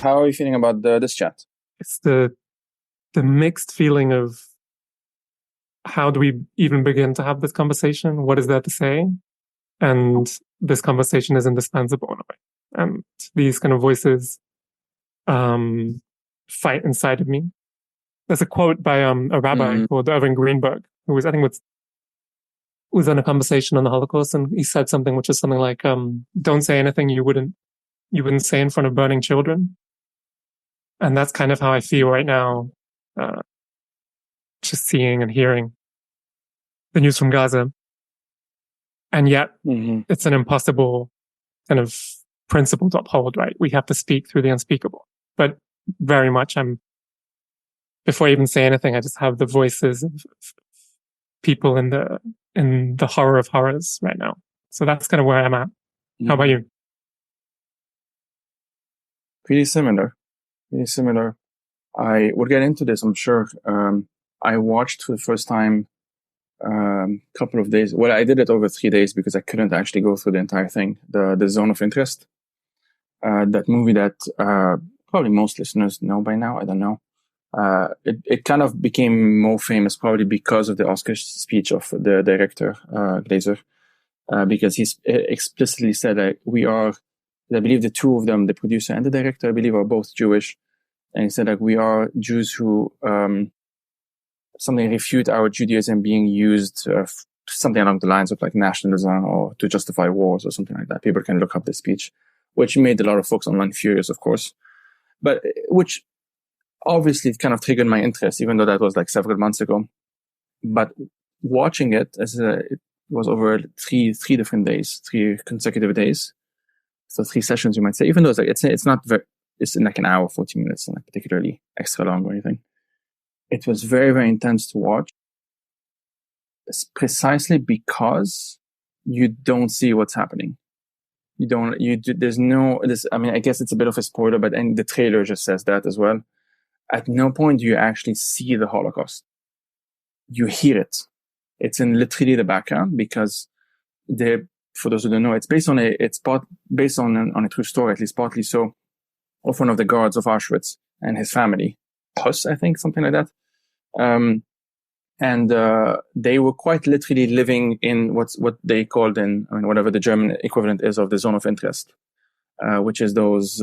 how are you feeling about this chat? It's the mixed feeling of how do we even begin to have this conversation? What is there to say? And this conversation is indispensable in a way. And these kind of voices fight inside of me. There's a quote by a rabbi called Irving Greenberg, who was, I think, was in a conversation on the Holocaust, and he said something which is something like, "Don't say anything you wouldn't say in front of burning children." And that's kind of how I feel right now, just seeing and hearing the news from Gaza. And yet, it's an impossible kind of principle to uphold, right? We have to speak through the unspeakable. But very much, before I even say anything, I just have the voices of people in the horror of horrors right now. So that's kind of where I'm at. How about you? Pretty similar. I would get into this, I'm sure. I watched for the first time couple of days. Well, I did it over 3 days because I couldn't actually go through the entire thing. The Zone of Interest, that movie that probably most listeners know by now. I don't know. It kind of became more famous probably because of the Oscar speech of the director, Glazer, because he explicitly said that I believe the two of them, the producer and the director, I believe, are both Jewish. And he said, like, we are Jews who something refute our Judaism being used, something along the lines of like nationalism or to justify wars or something like that. People can look up the speech, which made a lot of folks online furious, of course. But which obviously kind of triggered my interest, even though that was like several months ago. But watching it, it was over three different days, 3 consecutive days. So 3 sessions, you might say, even though it's not very, it's in like an hour, 40 minutes, not particularly extra long or anything. It was very, very intense to watch. It's precisely because you don't see what's happening. I mean, I guess it's a bit of a spoiler, but the trailer just says that as well. At no point do you actually see the Holocaust. You hear it. It's in literally the background because for those who don't know, it's based on a true story, at least partly so, of one of the guards of Auschwitz and his family. Huss, I think, something like that. And they were quite literally living in what they called whatever the German equivalent is of the zone of interest, which is those,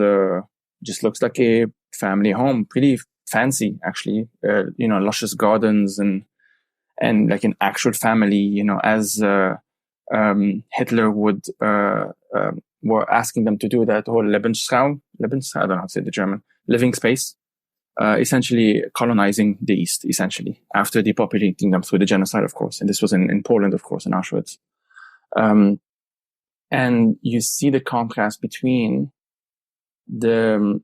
just looks like a family home, pretty fancy, actually, luscious gardens and like an actual family, as Hitler were asking them to do that whole Lebensraum, I don't know how to say the German, living space. Essentially colonizing the East, essentially, after depopulating them through the genocide, of course. And this was in Poland, of course, in Auschwitz. And you see the contrast between the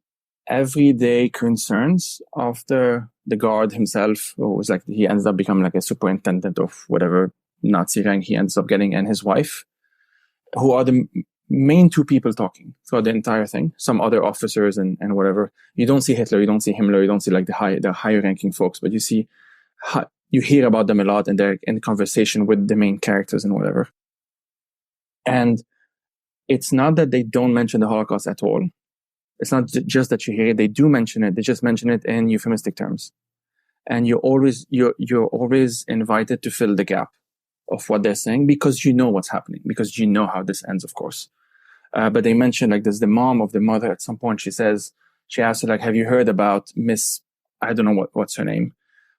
everyday concerns of the guard himself, who was like, he ends up becoming like a superintendent of whatever Nazi rank he ends up getting, and his wife, who are the main 2 people talking throughout the entire thing. Some other officers and whatever. You don't see Hitler, you don't see Himmler, you don't see like the higher ranking folks, but you hear about them a lot, and they're in conversation with the main characters and whatever. And it's not that they don't mention the Holocaust at all. It's not just that you hear it. They do mention it. They just mention it in euphemistic terms. And you're always invited to fill the gap of what they're saying because you know what's happening, because you know how this ends, of course. But they mentioned, like, there's the mom of the mother at some point. She asks her, like, have you heard about Miss, I don't know what's her name,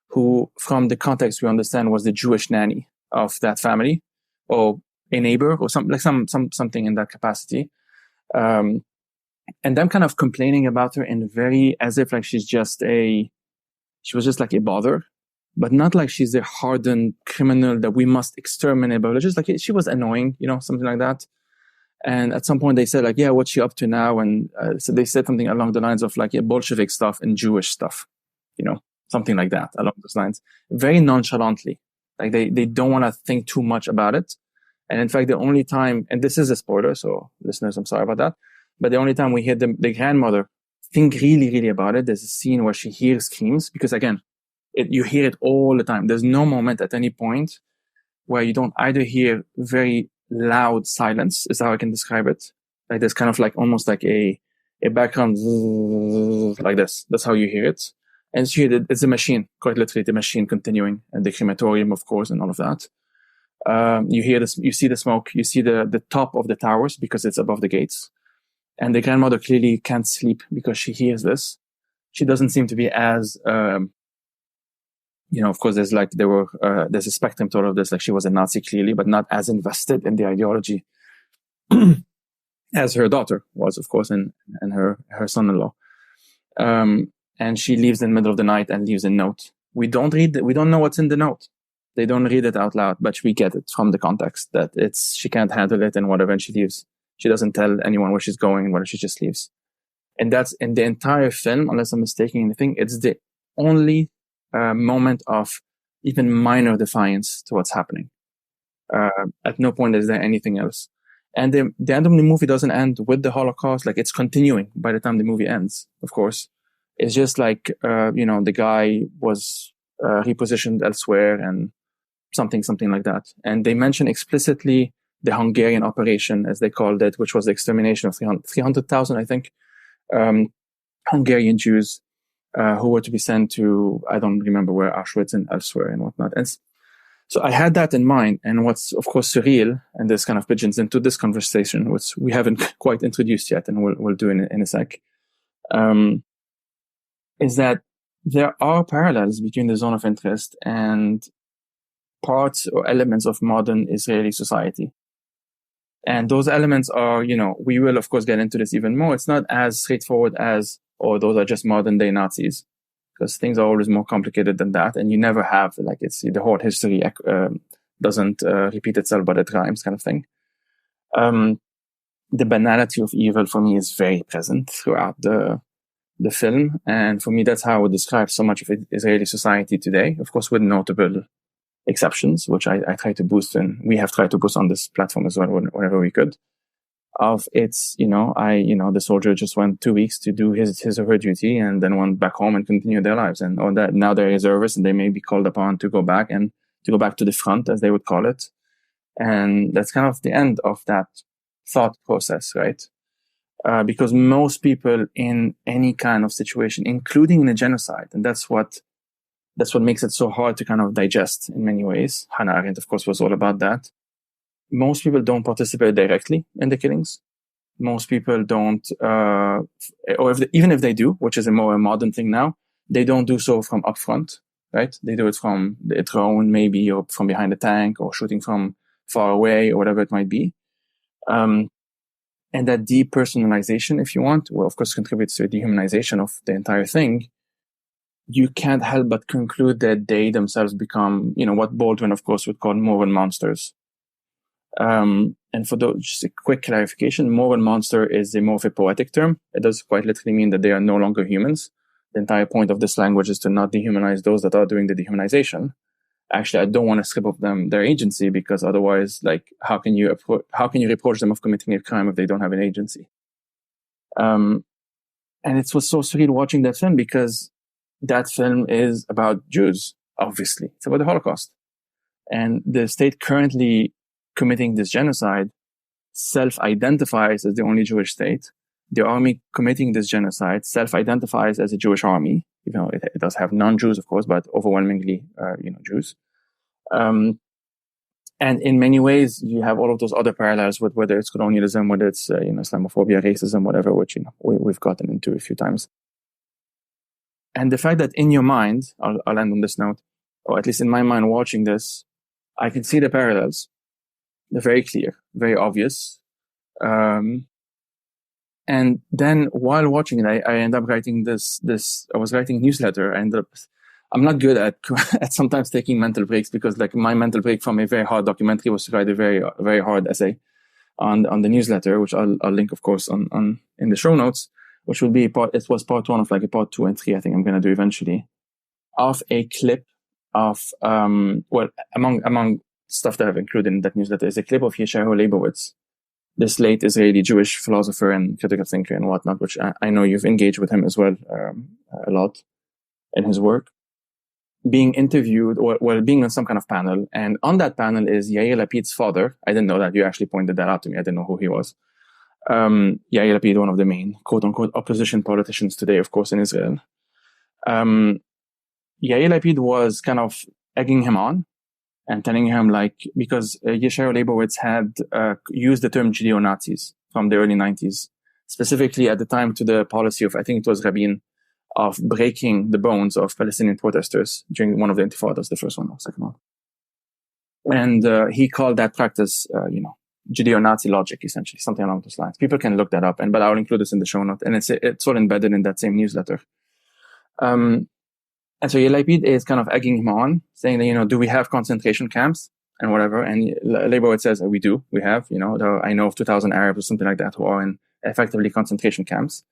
who from the context we understand was the Jewish nanny of that family, or a neighbor, or something in that capacity. And them kind of complaining about her as if like she was just like a bother, but not like she's a hardened criminal that we must exterminate, but just like she was annoying, something like that. And at some point they said, like, yeah, what's she up to now? And so they said something along the lines of like, yeah, Bolshevik stuff and Jewish stuff, something like that along those lines, very nonchalantly. Like they don't want to think too much about it. And in fact, the only time, and this is a spoiler, so listeners, I'm sorry about that, but the only time we hear the grandmother think really, really about it, there's a scene where she hears screams, because again, you hear it all the time. There's no moment at any point where you don't either hear very loud silence, is how I can describe it. Like there's kind of like almost like a a background like this. That's how you hear it. And it's a machine, quite literally the machine continuing, and the crematorium, of course, and all of that. You hear this, you see the smoke, you see the top of the towers because it's above the gates. And the grandmother clearly can't sleep because she hears this. She doesn't seem to be as, of course, there's a spectrum to all of this. Like, she was a Nazi clearly, but not as invested in the ideology as her daughter was, of course, and her son-in-law. And she leaves in the middle of the night and leaves a note. We don't know what's in the note. They don't read it out loud, but we get it from the context that she can't handle it and whatever, and she leaves. She doesn't tell anyone where she's going and whether she just leaves. And that's in the entire film, unless I'm mistaken anything, it's the only moment of even minor defiance to what's happening. At no point is there anything else. And the end of the movie doesn't end with the Holocaust. Like, it's continuing by the time the movie ends, of course. It's just like, the guy was repositioned elsewhere and something like that. And they mention explicitly the Hungarian operation, as they called it, which was the extermination of 300,000, I think, Hungarian Jews who were to be sent to, I don't remember where, Auschwitz and elsewhere and whatnot. And so I had that in mind. And what's, of course, surreal, and this kind of pigeons into this conversation, which we haven't quite introduced yet, and we'll do in a sec, is that there are parallels between the zone of interest and parts or elements of modern Israeli society. And those elements are, we will, of course, get into this even more. It's not as straightforward as, those are just modern day Nazis, because things are always more complicated than that. And you never have, the whole history doesn't repeat itself, but it rhymes, kind of thing. The banality of evil for me is very present throughout the film. And for me, that's how I would describe so much of Israeli society today, of course, with notable exceptions, which I try to boost, and we have tried to boost on this platform as well whenever we could. Of it's, the soldier just went 2 weeks to do his or her duty and then went back home and continue their lives. And that now they're reservists and they may be called upon to go back to the front, as they would call it. And that's kind of the end of that thought process, right? Because most people in any kind of situation, including in a genocide, and that's what makes it so hard to kind of digest in many ways. Hannah Arendt, of course, was all about that. Most people don't participate directly in the killings. Most people don't, even if they do, which is a more modern thing now, they don't do so from up front, right? They do it from a drone, maybe, or from behind a tank, or shooting from far away, or whatever it might be. And that depersonalization, if you want, will of course contributes to a dehumanization of the entire thing. You can't help but conclude that they themselves become, what Baldwin, of course, would call moral monsters. And for those, just a quick clarification, moral monster is a more of a poetic term. It does quite literally mean that they are no longer humans. The entire point of this language is to not dehumanize those that are doing the dehumanization. Actually, I don't want to strip of them their agency, because otherwise, how can you reproach them of committing a crime if they don't have an agency? And it was so surreal watching that film, because that film is about Jews, obviously. It's about the Holocaust. And the state currently committing this genocide self-identifies as the only Jewish state. The army committing this genocide self-identifies as a Jewish army. It does have non-Jews, of course, but overwhelmingly, Jews. And in many ways, you have all of those other parallels with whether it's colonialism, whether it's, Islamophobia, racism, whatever, which, we've gotten into a few times. And the fact that in your mind, I'll end on this note, or at least in my mind watching this, I can see the parallels. They're very clear, very obvious. And then while watching it, I end up writing I was writing a newsletter. I'm not good at sometimes taking mental breaks, because my mental break from a very hard documentary was to write a very, very hard essay on the newsletter, which I'll link, of course, on in the show notes, which will be it was part 1 of a part 2 and 3, I think I'm going to do eventually, of a clip of, among stuff that I've included in that newsletter is a clip of Yeshayahu Leibowitz, this late Israeli Jewish philosopher and critical thinker and whatnot, which I know you've engaged with him as well, a lot in his work, being interviewed or being on some kind of panel. And on that panel is Yair Lapid's father. I didn't know that. You actually pointed that out to me. I didn't know who he was. Yair Lapid, one of the main quote-unquote opposition politicians today, of course, in Israel. Yair Lapid was kind of egging him on and telling him, because Yeshayahu Leibowitz had used the term Judeo-Nazis from the early 90s, specifically at the time to the policy of, I think it was Rabin, of breaking the bones of Palestinian protesters during one of the intifadas, the first one or second one. And he called that practice, Judeo-Nazi logic, essentially, something along those lines. People can look that up, but I'll include this in the show note. And it's all embedded in that same newsletter. And so Yair Lapid is kind of egging him on, saying that, do we have concentration camps and whatever? And Leibowitz says, we do. We have, I know of 2,000 Arabs or something like that who are in effectively concentration camps.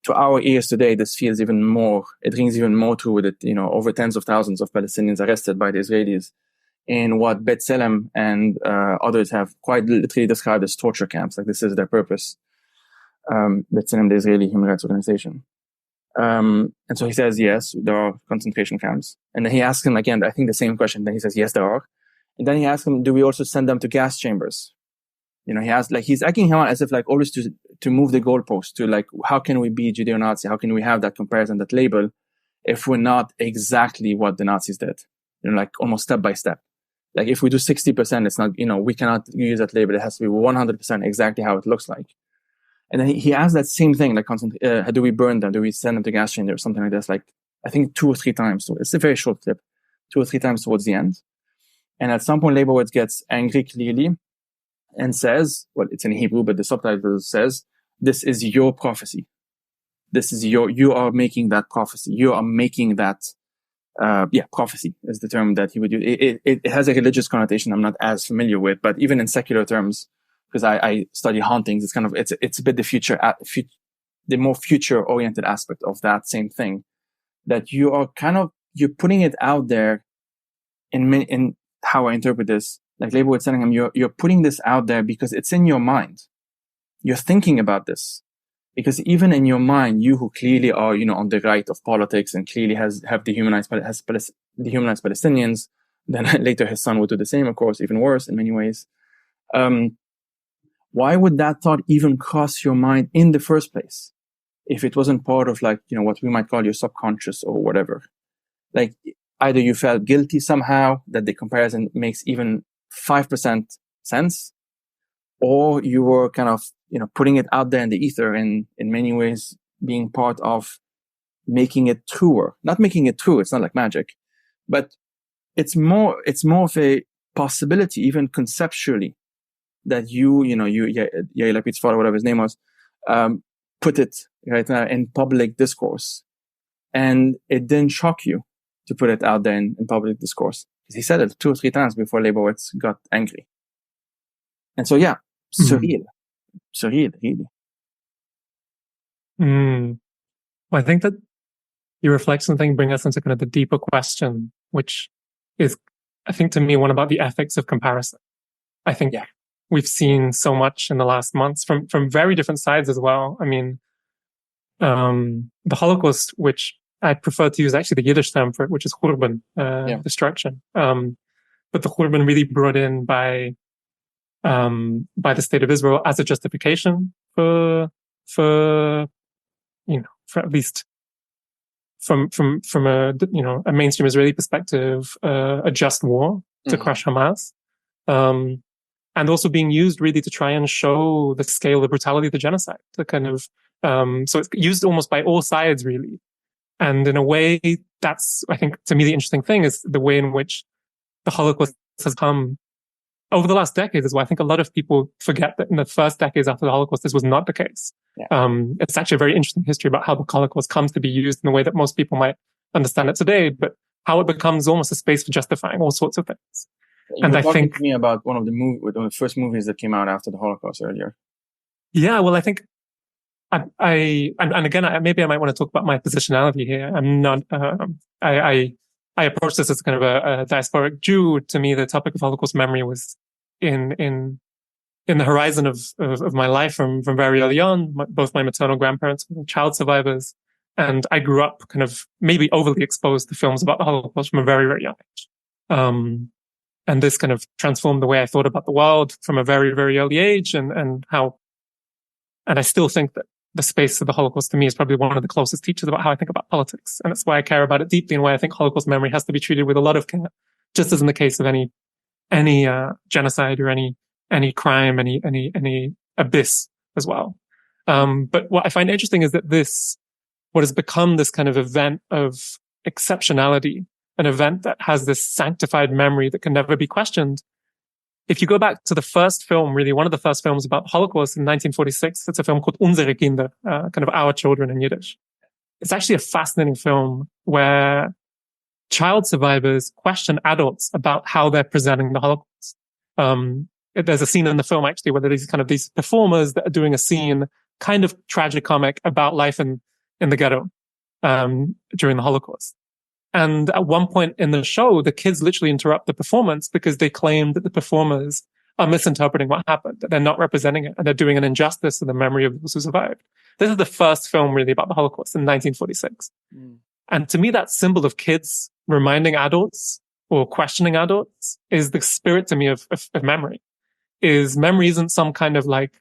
To our ears today, this feels even more, it rings even more true with it, over tens of thousands of Palestinians arrested by the Israelis in what B'Tselem and others have quite literally described as torture camps. Like, this is their purpose. B'Tselem, the Israeli human rights organization. And so he says, yes, there are concentration camps. And then he asks him again, I think the same question. Then he says, yes, there are. And then he asks him, do we also send them to gas chambers? He asked, he's egging him on as if always to move the goalpost to how can we be Judeo-Nazi? How can we have that comparison, that label, if we're not exactly what the Nazis did? Almost step by step. If we do 60%, it's not, we cannot use that label. It has to be 100% exactly how it looks like. And then he asked that same thing, do we burn them? Do we send them to gas chambers or something like this? I think 2 or 3 times. So it's a very short clip, 2 or 3 times towards the end. And at some point, Leibowitz gets angry clearly and says, well, it's in Hebrew, but the subtitle says, this is your prophecy. This is you are making that prophecy. You are making that, prophecy is the term that he would use. It has a religious connotation I'm not as familiar with, but even in secular terms, because I study hauntings, it's a bit the more future oriented aspect of that same thing, that you're putting it out there in how I interpret this. Like Leibowitz telling him, you're putting this out there because it's in your mind. You're thinking about this. Because even in your mind, you who clearly are, on the right of politics and clearly have dehumanized Palestinians, then later his son would do the same, of course, even worse in many ways. Why would that thought even cross your mind in the first place? If it wasn't part of what we might call your subconscious or whatever. Either you felt guilty somehow that the comparison makes even 5% sense, or you were kind of, putting it out there in the ether and in many ways being part of making it truer. Not making it true. It's not like magic, but it's more of a possibility, even conceptually, that Yair Lapid's father, whatever his name was, put it right now in public discourse. And it didn't shock you to put it out there in public discourse. Because he said it 2 or 3 times before Leibowitz got angry. And so, surreal, really. Well, I think that your reflections bring us into kind of the deeper question, which is, I think, to me, one about the ethics of comparison. I think we've seen so much in the last months from very different sides as well. I mean, the Holocaust, which I prefer to use actually the Yiddish term for it, which is Khurban, destruction. But the Khurban really brought in by the state of Israel as a justification for at least from a mainstream Israeli perspective, a just war to crush Hamas. And also being used really to try and show the scale of brutality of the genocide. The kind of, so it's used almost by all sides really. And in a way, that's, I think, to me, the interesting thing is the way in which the Holocaust has come over the last decades as well. I think a lot of people forget that in the first decades after the Holocaust, this was not the case. It's actually a very interesting history about how the Holocaust comes to be used in the way that most people might understand it today, but how it becomes almost a space for justifying all sorts of things. You were talking to me about one of the first movies that came out after the Holocaust earlier. Yeah, well, I think and again, maybe I might want to talk about my positionality here. I'm not, I approach this as kind of a diasporic Jew. To me, the topic of Holocaust memory was in the horizon of my life from very early on. Both my maternal grandparents were child survivors, and I grew up kind of maybe overly exposed to films about the Holocaust from a very, very young age. And this kind of transformed the way I thought about the world from a very, very early age, and how And I still think that the space of the Holocaust to me is probably one of the closest teachers about how I think about politics. And that's why I care about it deeply and why I think Holocaust memory has to be treated with a lot of care, just as in the case of any genocide or any crime, any abyss as well. But what I find interesting is that what has become this kind of event of exceptionality, an event that has this sanctified memory that can never be questioned. If you go back to the first film, really one of the first films about the Holocaust in 1946, it's a film called Unsere Kinder, kind of Our Children in Yiddish. It's actually a fascinating film where child survivors question adults about how they're presenting the Holocaust. There's a scene in the film actually where there's kind of these performers that are doing a scene, kind of tragicomic, about life in the ghetto during the Holocaust. And at one point in the show, the kids literally interrupt the performance because they claim that the performers are misinterpreting what happened, that they're not representing it, and they're doing an injustice to the memory of those who survived. This is the first film really about the Holocaust in 1946. And to me, that symbol of kids reminding adults or questioning adults is the spirit to me of memory. Memory isn't some kind of like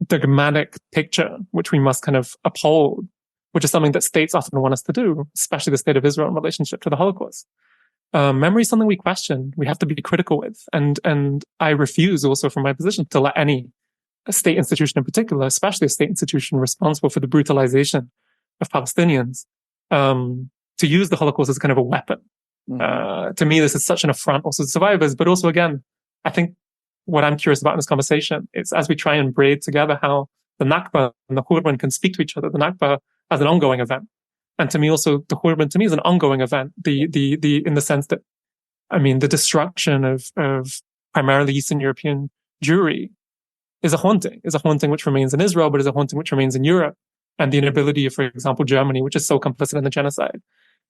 dogmatic picture which we must kind of uphold, which is something that states often want us to do, especially the state of Israel in relationship to the Holocaust. Memory is something we question, we have to be critical with. And I refuse also from my position to let any state institution in particular, especially a state institution responsible for the brutalization of Palestinians, to use the Holocaust as kind of a weapon. To me, this is such an affront also to survivors, but also again, I think what I'm curious about in this conversation is as we try and braid together how the Nakba and the Hurban can speak to each other, the Nakba as an ongoing event. And to me also, the Hurban to me is an ongoing event, in the sense that, I mean, the destruction of primarily Eastern European Jewry is a haunting which remains in Israel, but is a haunting which remains in Europe. And the inability of, for example, Germany, which is so complicit in the genocide,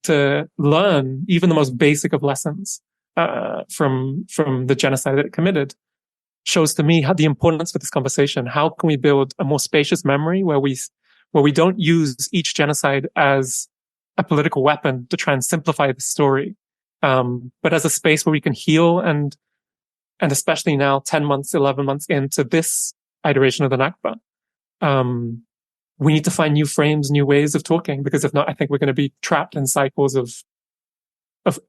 to learn even the most basic of lessons from the genocide that it committed, shows to me how the importance for this conversation. How can we build a more spacious memory where we don't use each genocide as a political weapon to try and simplify the story, but as a space where we can heal and especially now 10 months, 11 months into this iteration of the Nakba, we need to find new frames, new ways of talking, because if not, I think we're going to be trapped in cycles of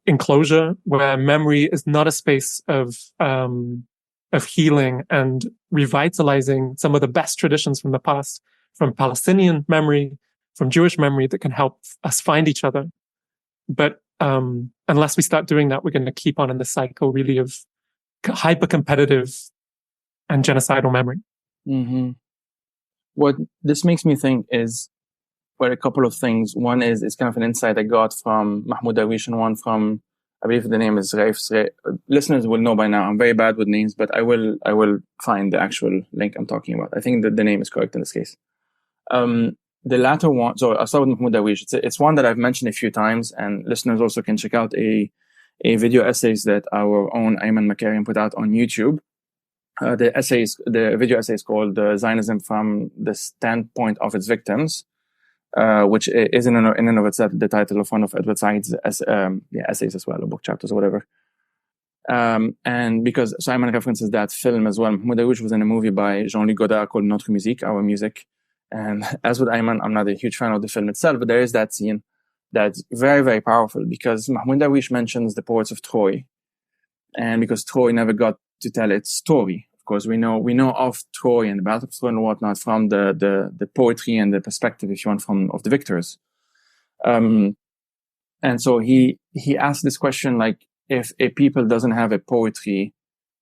enclosure where memory is not a space of healing and revitalizing some of the best traditions from the past, from Palestinian memory, from Jewish memory, that can help us find each other. But unless we start doing that, we're going to keep on in the cycle really of hyper-competitive and genocidal memory. Mm-hmm. What this makes me think is, well, a couple of things. One is, it's kind of an insight I got from Mahmoud Darwish, and one from, I believe the name is Raif. Listeners will know by now. I'm very bad with names, but I will find the actual link I'm talking about. I think that the name is correct in this case. The latter one, so I'll start with Mahmoud Darwish. It's one that I've mentioned a few times, and listeners also can check out a video essays that our own Ayman Makarem put out on YouTube. The video essay is called Zionism from the Standpoint of Its Victims, which is in and of itself the title of one of Edward Said's essays as well, or book chapters or whatever. And because Ayman references that film as well, Mahmoud Darwish was in a movie by Jean-Luc Godard called Notre Musique, Our Music. And as with Ayman, I'm not a huge fan of the film itself, but there is that scene that's very, very powerful, because Mahmoud Darwish mentions the poets of Troy, and because Troy never got to tell its story. Of course, we know of Troy and the Battle of Troy and whatnot from the poetry and the perspective, if you want, of the victors. And so he asked this question, like, if a people doesn't have a poetry,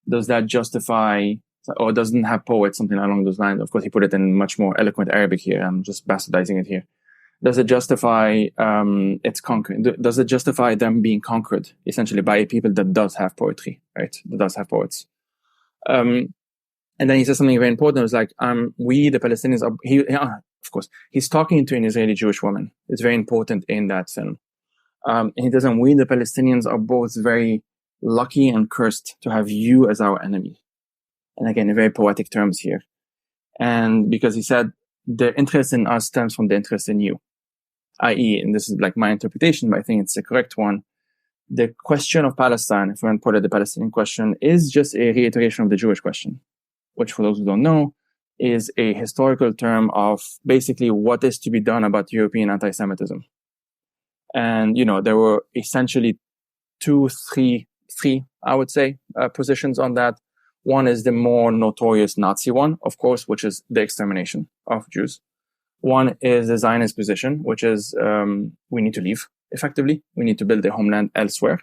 does that justify, or doesn't have poets, something along those lines? Of course, he put it in much more eloquent Arabic here. I'm just bastardizing it here. Does it justify its conquering? Does it justify them being conquered essentially by a people that does have poetry, right? That does have poets. And then he says something very important. It was like, we, the Palestinians, of course, he's talking to an Israeli Jewish woman. It's very important in that film. And he says, we, the Palestinians, are both very lucky and cursed to have you as our enemy. And again, in very poetic terms here. And because he said, the interest in us stems from the interest in you. I.e., and this is like my interpretation, but I think it's the correct one, the question of Palestine, if we want to put it the Palestinian question, is just a reiteration of the Jewish question, which for those who don't know, is a historical term of basically what is to be done about European anti-Semitism. And, there were essentially three, I would say, positions on that. One is the more notorious Nazi one, of course, which is the extermination of Jews. One is the Zionist position, which is we need to leave, effectively. We need to build a homeland elsewhere.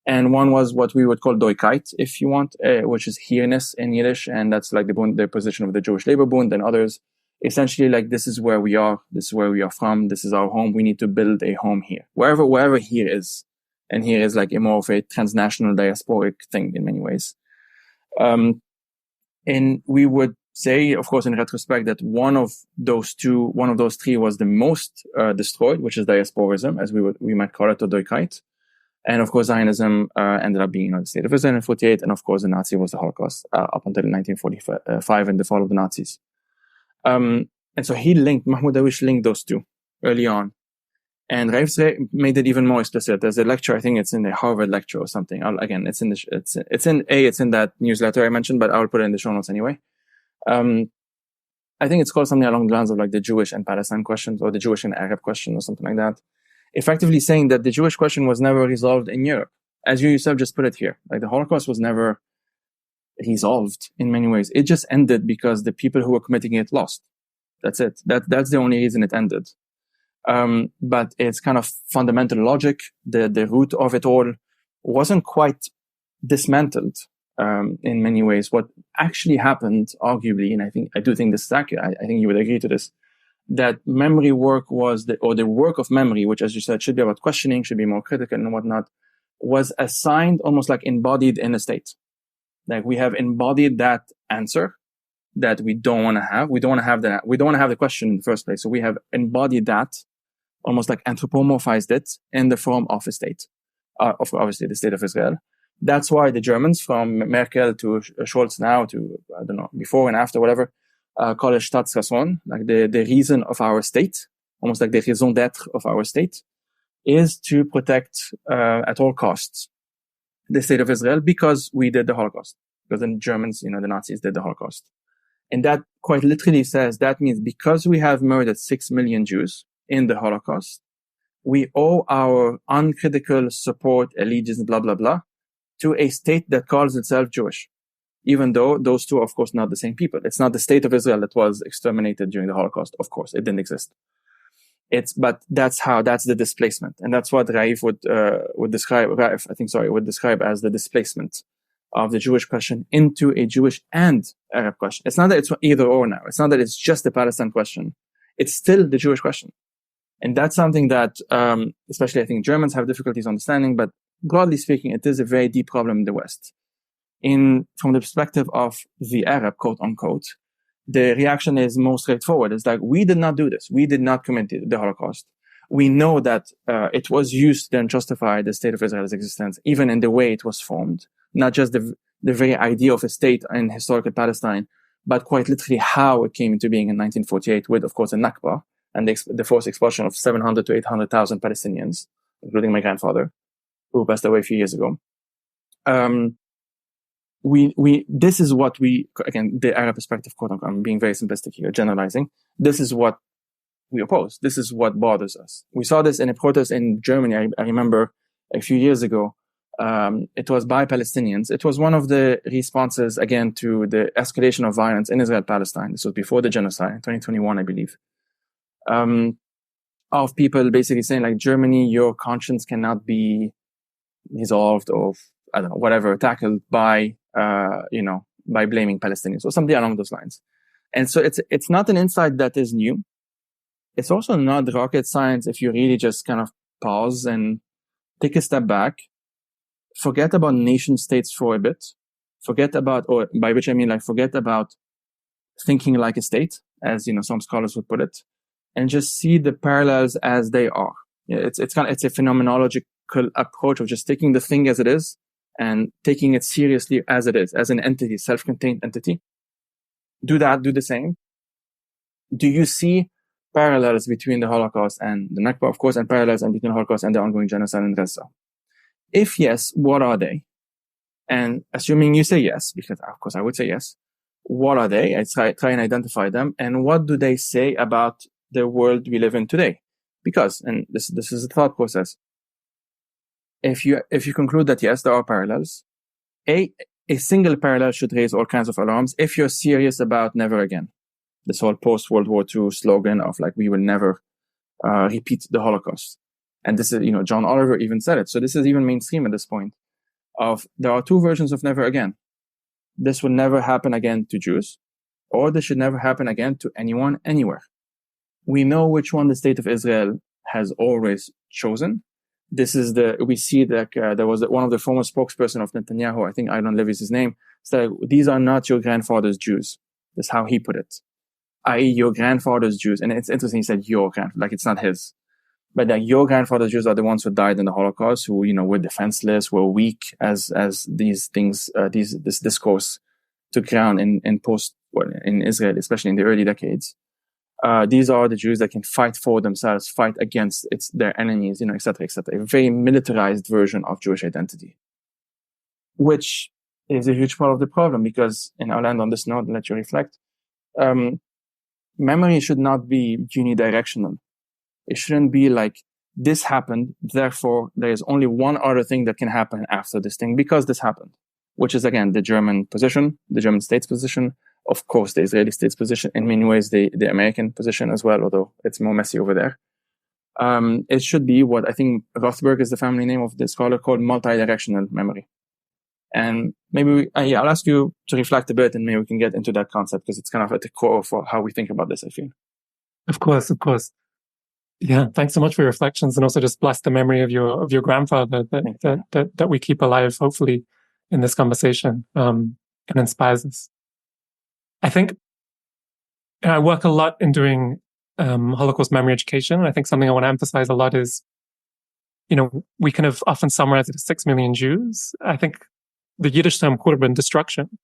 And one was what we would call Doikait, if you want, which is here-ness in Yiddish. And that's like the position of the Jewish Labor Bund and others. Essentially, like, this is where we are. This is where we are from. This is our home. We need to build a home here. Wherever here is. And here is like a more of a transnational diasporic thing in many ways. And we would say, of course, in retrospect, that one of those three was the most destroyed, which is diasporism, as we might call it, or Doikait. And of course, Zionism ended up being the state of Israel in 1948, and of course, the Nazi was the Holocaust up until 1945 and the fall of the Nazis. And so Mahmoud Darwish linked those two early on. And Raif made it even more explicit. There's a lecture, I think it's in the Harvard lecture or something. It's in that newsletter I mentioned, but I'll put it in the show notes anyway. I think it's called something along the lines of like the Jewish and Palestine questions, or the Jewish and Arab question, or something like that. Effectively saying that the Jewish question was never resolved in Europe. As you yourself just put it here, like the Holocaust was never resolved in many ways. It just ended because the people who were committing it lost. That's it. That's the only reason it ended. But its kind of fundamental logic, the root of it all, wasn't quite dismantled in many ways. What actually happened, arguably, and I do think this is accurate, I think you would agree to this, that memory work the work of memory, which, as you said, should be about questioning, should be more critical and whatnot, was assigned almost like embodied in a state. Like, we have embodied that answer that we don't want to have. We don't want to have that. We don't want to have the question in the first place. So we have embodied that, almost like anthropomorphized it in the form of a state, of obviously the state of Israel. That's why the Germans, from Merkel to Scholz now to, I don't know, before and after, whatever, call it Staatsräson, like the reason of our state, almost like the raison d'être of our state, is to protect at all costs the state of Israel, because we did the Holocaust, because the Germans, the Nazis did the Holocaust. And that quite literally says that means because we have murdered 6 million Jews in the Holocaust, we owe our uncritical support, allegiance, blah, blah, blah, to a state that calls itself Jewish. Even though those two are, of course, not the same people. It's not the state of Israel that was exterminated during the Holocaust. Of course, it didn't exist. But that's the displacement. And that's what Raif would describe as the displacement of the Jewish question into a Jewish and Arab question. It's not that it's either or now. It's not that it's just the Palestine question. It's still the Jewish question. And that's something that, especially I think Germans have difficulties understanding, but broadly speaking, it is a very deep problem in the West. From the perspective of the Arab, quote unquote, the reaction is most straightforward. It's like, we did not do this. We did not commit the Holocaust. We know that it was used to then justify the state of Israel's existence, even in the way it was formed, not just the very idea of a state in historical Palestine, but quite literally how it came into being in 1948 with, of course, the Nakba and the forced expulsion of 700 to 800,000 Palestinians, including my grandfather, who passed away a few years ago. This is what again, the Arab perspective, quote unquote, I'm being very simplistic here, generalizing. This is what we oppose. This is what bothers us. We saw this in a protest in Germany. I remember a few years ago. It was by Palestinians. It was one of the responses, again, to the escalation of violence in Israel-Palestine. This was before the genocide, 2021, I believe. Of people basically saying, like, Germany, your conscience cannot be resolved or, I don't know, whatever, tackled by blaming Palestinians or something along those lines. And so it's not an insight that is new. It's also not rocket science if you really just kind of pause and take a step back, forget about nation states for a bit, or by which I mean, like, forget about thinking like a state, as, some scholars would put it, and just see the parallels as they are. It's a phenomenological approach of just taking the thing as it is and taking it seriously as it is, as an entity, self-contained entity. Do the same. Do you see parallels between the Holocaust and the Nakba, of course, and parallels between the Holocaust and the ongoing genocide in Gaza? If yes, what are they? And assuming you say yes, because of course I would say yes, what are they? I try and identify them. And what do they say about the world we live in today? Because, and this is a thought process. If you conclude that yes, there are parallels, a single parallel should raise all kinds of alarms if you're serious about never again. This whole post-World War II slogan of like, we will never repeat the Holocaust. And this is, John Oliver even said it. So this is even mainstream at this point of there are two versions of never again. This will never happen again to Jews, or this should never happen again to anyone, anywhere. We know which one the state of Israel has always chosen. We see that there was one of the former spokesperson of Netanyahu, I think Ayman Makarem is his name, said, these are not your grandfather's Jews. That's how he put it. I.e., your grandfather's Jews. And it's interesting, he said your grandfather, like it's not his. But like your grandfather's Jews are the ones who died in the Holocaust, who, were defenseless, were weak as these things, this discourse took ground in Israel, especially in the early decades. These are the Jews that can fight for themselves, fight against their enemies, et cetera, et cetera. A very militarized version of Jewish identity, which is a huge part of the problem because, and I'll end on this note and let you reflect, memory should not be unidirectional. It shouldn't be like, this happened, therefore there is only one other thing that can happen after this thing because this happened, which is, again, the German position, the German state's position, of course, the Israeli state's position, in many ways, the American position as well, although it's more messy over there. It should be what I think Rothberg is the family name of the scholar called multi-directional memory. And maybe I'll ask you to reflect a bit and maybe we can get into that concept because it's kind of at the core of how we think about this, I feel. Of course. Yeah, thanks so much for your reflections, and also just bless the memory of your grandfather that we keep alive, hopefully, in this conversation, and inspires us. I think I work a lot in doing Holocaust memory education, and I think something I want to emphasize a lot is, we kind of often summarize it as 6 million Jews. I think the Yiddish term Kurban, destruction.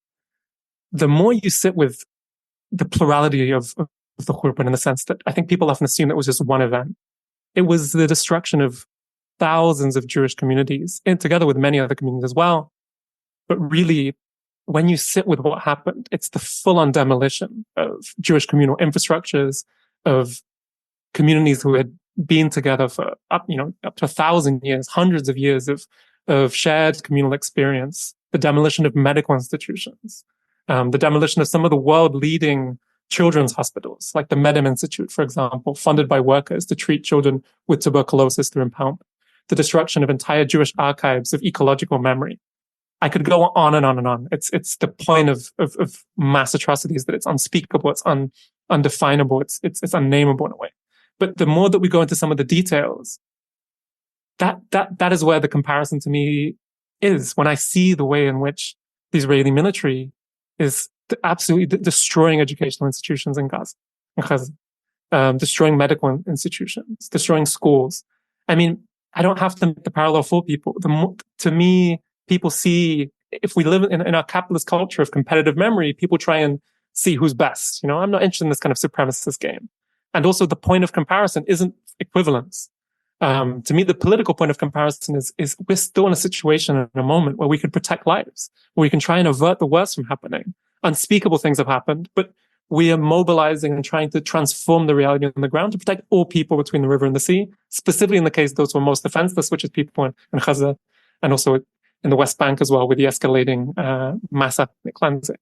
The more you sit with the plurality of the Khurban in the sense that I think people often assume that was just one event. It was the destruction of thousands of Jewish communities, and together with many other communities as well. But really, when you sit with what happened, it's the full-on demolition of Jewish communal infrastructures, of communities who had been together for up to 1,000 years, hundreds of years of shared communal experience, the demolition of medical institutions, the demolition of some of the world-leading children's hospitals, like the Medem Institute, for example, funded by workers to treat children with tuberculosis through impoundment, the destruction of entire Jewish archives of ecological memory. I could go on and on and on. It's the point of mass atrocities that it's unspeakable, it's undefinable, it's unnameable in a way. But the more that we go into some of the details, that is where the comparison to me is. When I see the way in which the Israeli military is absolutely destroying educational institutions in Gaza, destroying medical institutions, destroying schools. I mean, I don't have to make the parallel for people. To me, people see, if we live in our capitalist culture of competitive memory, people try and see who's best. I'm not interested in this kind of supremacist game. And also the point of comparison isn't equivalence. To me, the political point of comparison is we're still in a situation in a moment where we could protect lives, where we can try and avert the worst from happening. Unspeakable things have happened, but we are mobilizing and trying to transform the reality on the ground to protect all people between the river and the sea, specifically in the case of those who are most defenseless, which is people in Gaza, and also in the West Bank as well, with the escalating mass ethnic cleansing.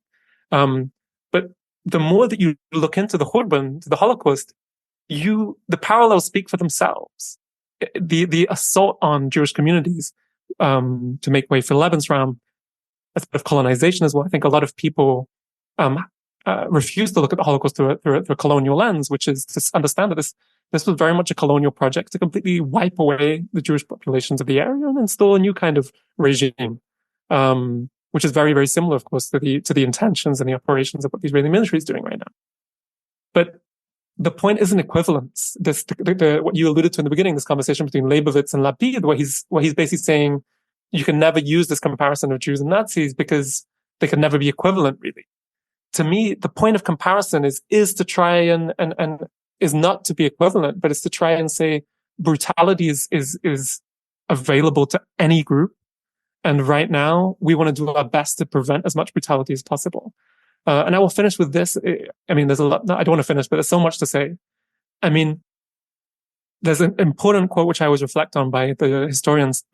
But the more that you look into the Khurban, the Holocaust, the parallels speak for themselves. The assault on Jewish communities to make way for Lebensraum, as part of colonization as well. I think a lot of people refuse to look at the Holocaust through a colonial lens, which is to understand that this was very much a colonial project to completely wipe away the Jewish populations of the area and install a new kind of regime, which is very, very similar, of course, to the intentions and the operations of what the Israeli military is doing right now. But the point isn't equivalence. What you alluded to in the beginning, this conversation between Leibovitz and Lapid, where he's basically saying you can never use this comparison of Jews and Nazis because they can never be equivalent, really. To me, the point of comparison is to try and is not to be equivalent, but it's to try and say brutality is available to any group. And right now, we want to do our best to prevent as much brutality as possible. And I will finish with this. I mean, there's a lot, I don't want to finish, but there's so much to say. I mean, there's an important quote which I always reflect on by the historians,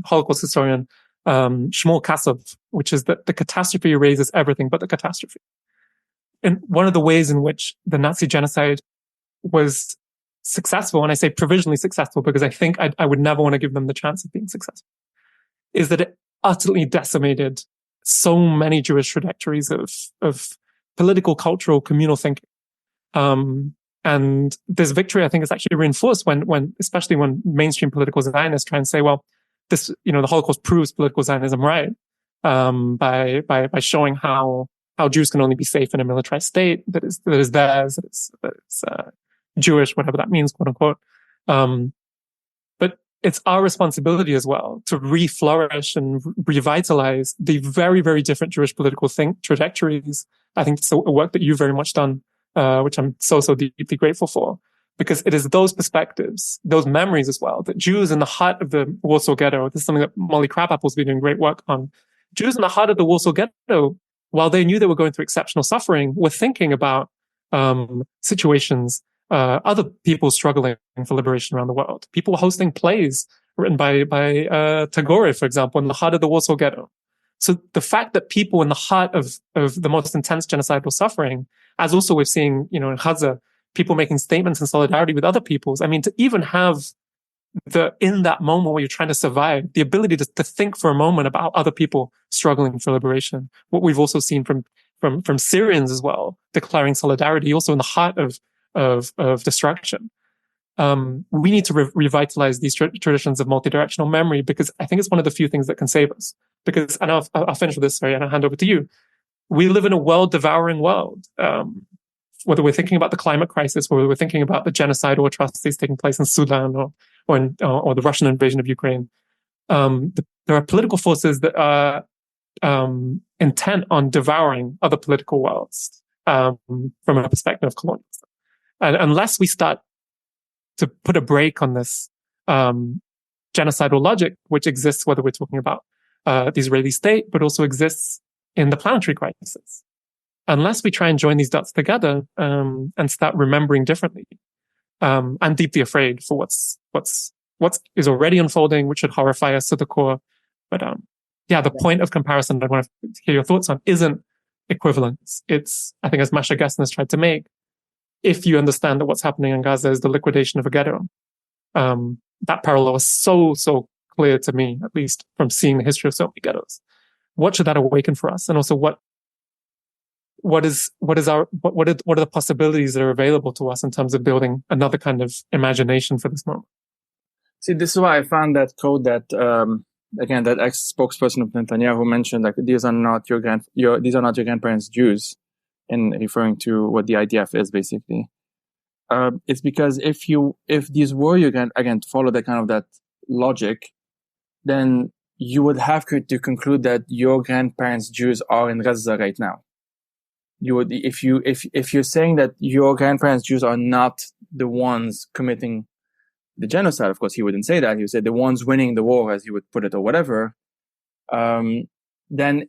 Holocaust historian, Shmuel Kasov, which is that the catastrophe erases everything but the catastrophe. And one of the ways in which the Nazi genocide was successful, and I say provisionally successful because I think I would never want to give them the chance of being successful, is that it utterly decimated so many Jewish trajectories of political, cultural, communal thinking. And this victory, I think, is actually reinforced especially when mainstream political Zionists try and say, well, this, the Holocaust proves political Zionism right, by showing how Jews can only be safe in a militarized state that is theirs, that is Jewish, whatever that means, quote unquote. But it's our responsibility as well to re-flourish and revitalize the very, very different Jewish political trajectories. I think it's a work that you've very much done, which I'm so deeply grateful for, because it is those perspectives, those memories as well, that Jews in the heart of the Warsaw Ghetto, this is something that Molly Crabapple's been doing great work on. Jews in the heart of the Warsaw Ghetto, while they knew they were going through exceptional suffering, were thinking about situations, other people struggling for liberation around the world. People were hosting plays written by Tagore, for example, in the heart of the Warsaw Ghetto. So the fact that people in the heart of the most intense genocidal suffering, as also we're seeing, in Gaza, people making statements in solidarity with other peoples. I mean, to even have in that moment where you're trying to survive, the ability to think for a moment about other people struggling for liberation. What we've also seen from Syrians as well, declaring solidarity also in the heart of destruction. We need to revitalize these traditions of multi-directional memory, because I think it's one of the few things that can save us. Because, and I'll finish with this, sorry, and I'll hand over to you. We live in a world-devouring world. Whether we're thinking about the climate crisis, whether we're thinking about the genocidal atrocities taking place in Sudan or the Russian invasion of Ukraine, there are political forces that are intent on devouring other political worlds from a perspective of colonialism. And unless we start to put a break on this genocidal logic, which exists whether we're talking about the Israeli state, but also exists in the planetary crisis, unless we try and join these dots together and start remembering differently, I'm deeply afraid for what is already unfolding, which should horrify us to the core. But the point of comparison I want to hear your thoughts on isn't equivalence. It's, I think, as Masha Gessen has tried to make, if you understand that what's happening in Gaza is the liquidation of a ghetto, that parallel is so clear to me, at least from seeing the history of so many ghettos. What should that awaken for us? And also what are the possibilities that are available to us in terms of building another kind of imagination for this moment? See, this is why I found that quote that, again, that ex-spokesperson of Netanyahu mentioned, like, these are not your grandparents' Jews, in referring to what the IDF is, basically. It's because if these were your again, to follow that logic, then you would have to conclude that your grandparents' Jews are in Gaza right now. You would, if you're saying that your grandparents' Jews are not the ones committing the genocide, of course he wouldn't say that. He would say the ones winning the war, as he would put it, or whatever. Then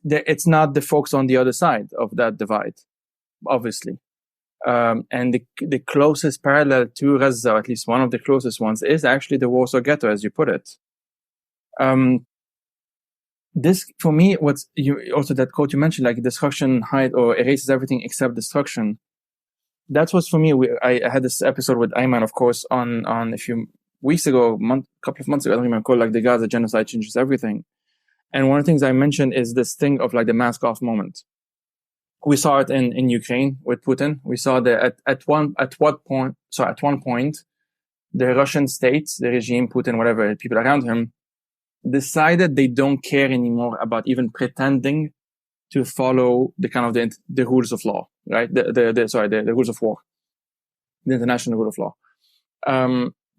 it's not the folks on the other side of that divide, obviously. And the closest parallel to Gaza, or at least one of the closest ones, is actually the Warsaw Ghetto, as you put it. This, for me, also that quote you mentioned, like, destruction hide or erases everything except destruction. That was, for me, I had this episode with Ayman, of course, on a few weeks ago, couple of months ago, I don't remember, called like the Gaza genocide changes everything. And one of the things I mentioned is this thing of like the mask off moment. We saw it in Ukraine with Putin. We saw that at one point, the Russian state, the regime, Putin, whatever, people around him, decided they don't care anymore about even pretending to follow the kind of the rules of law, right? The rules of war, the international rule of law.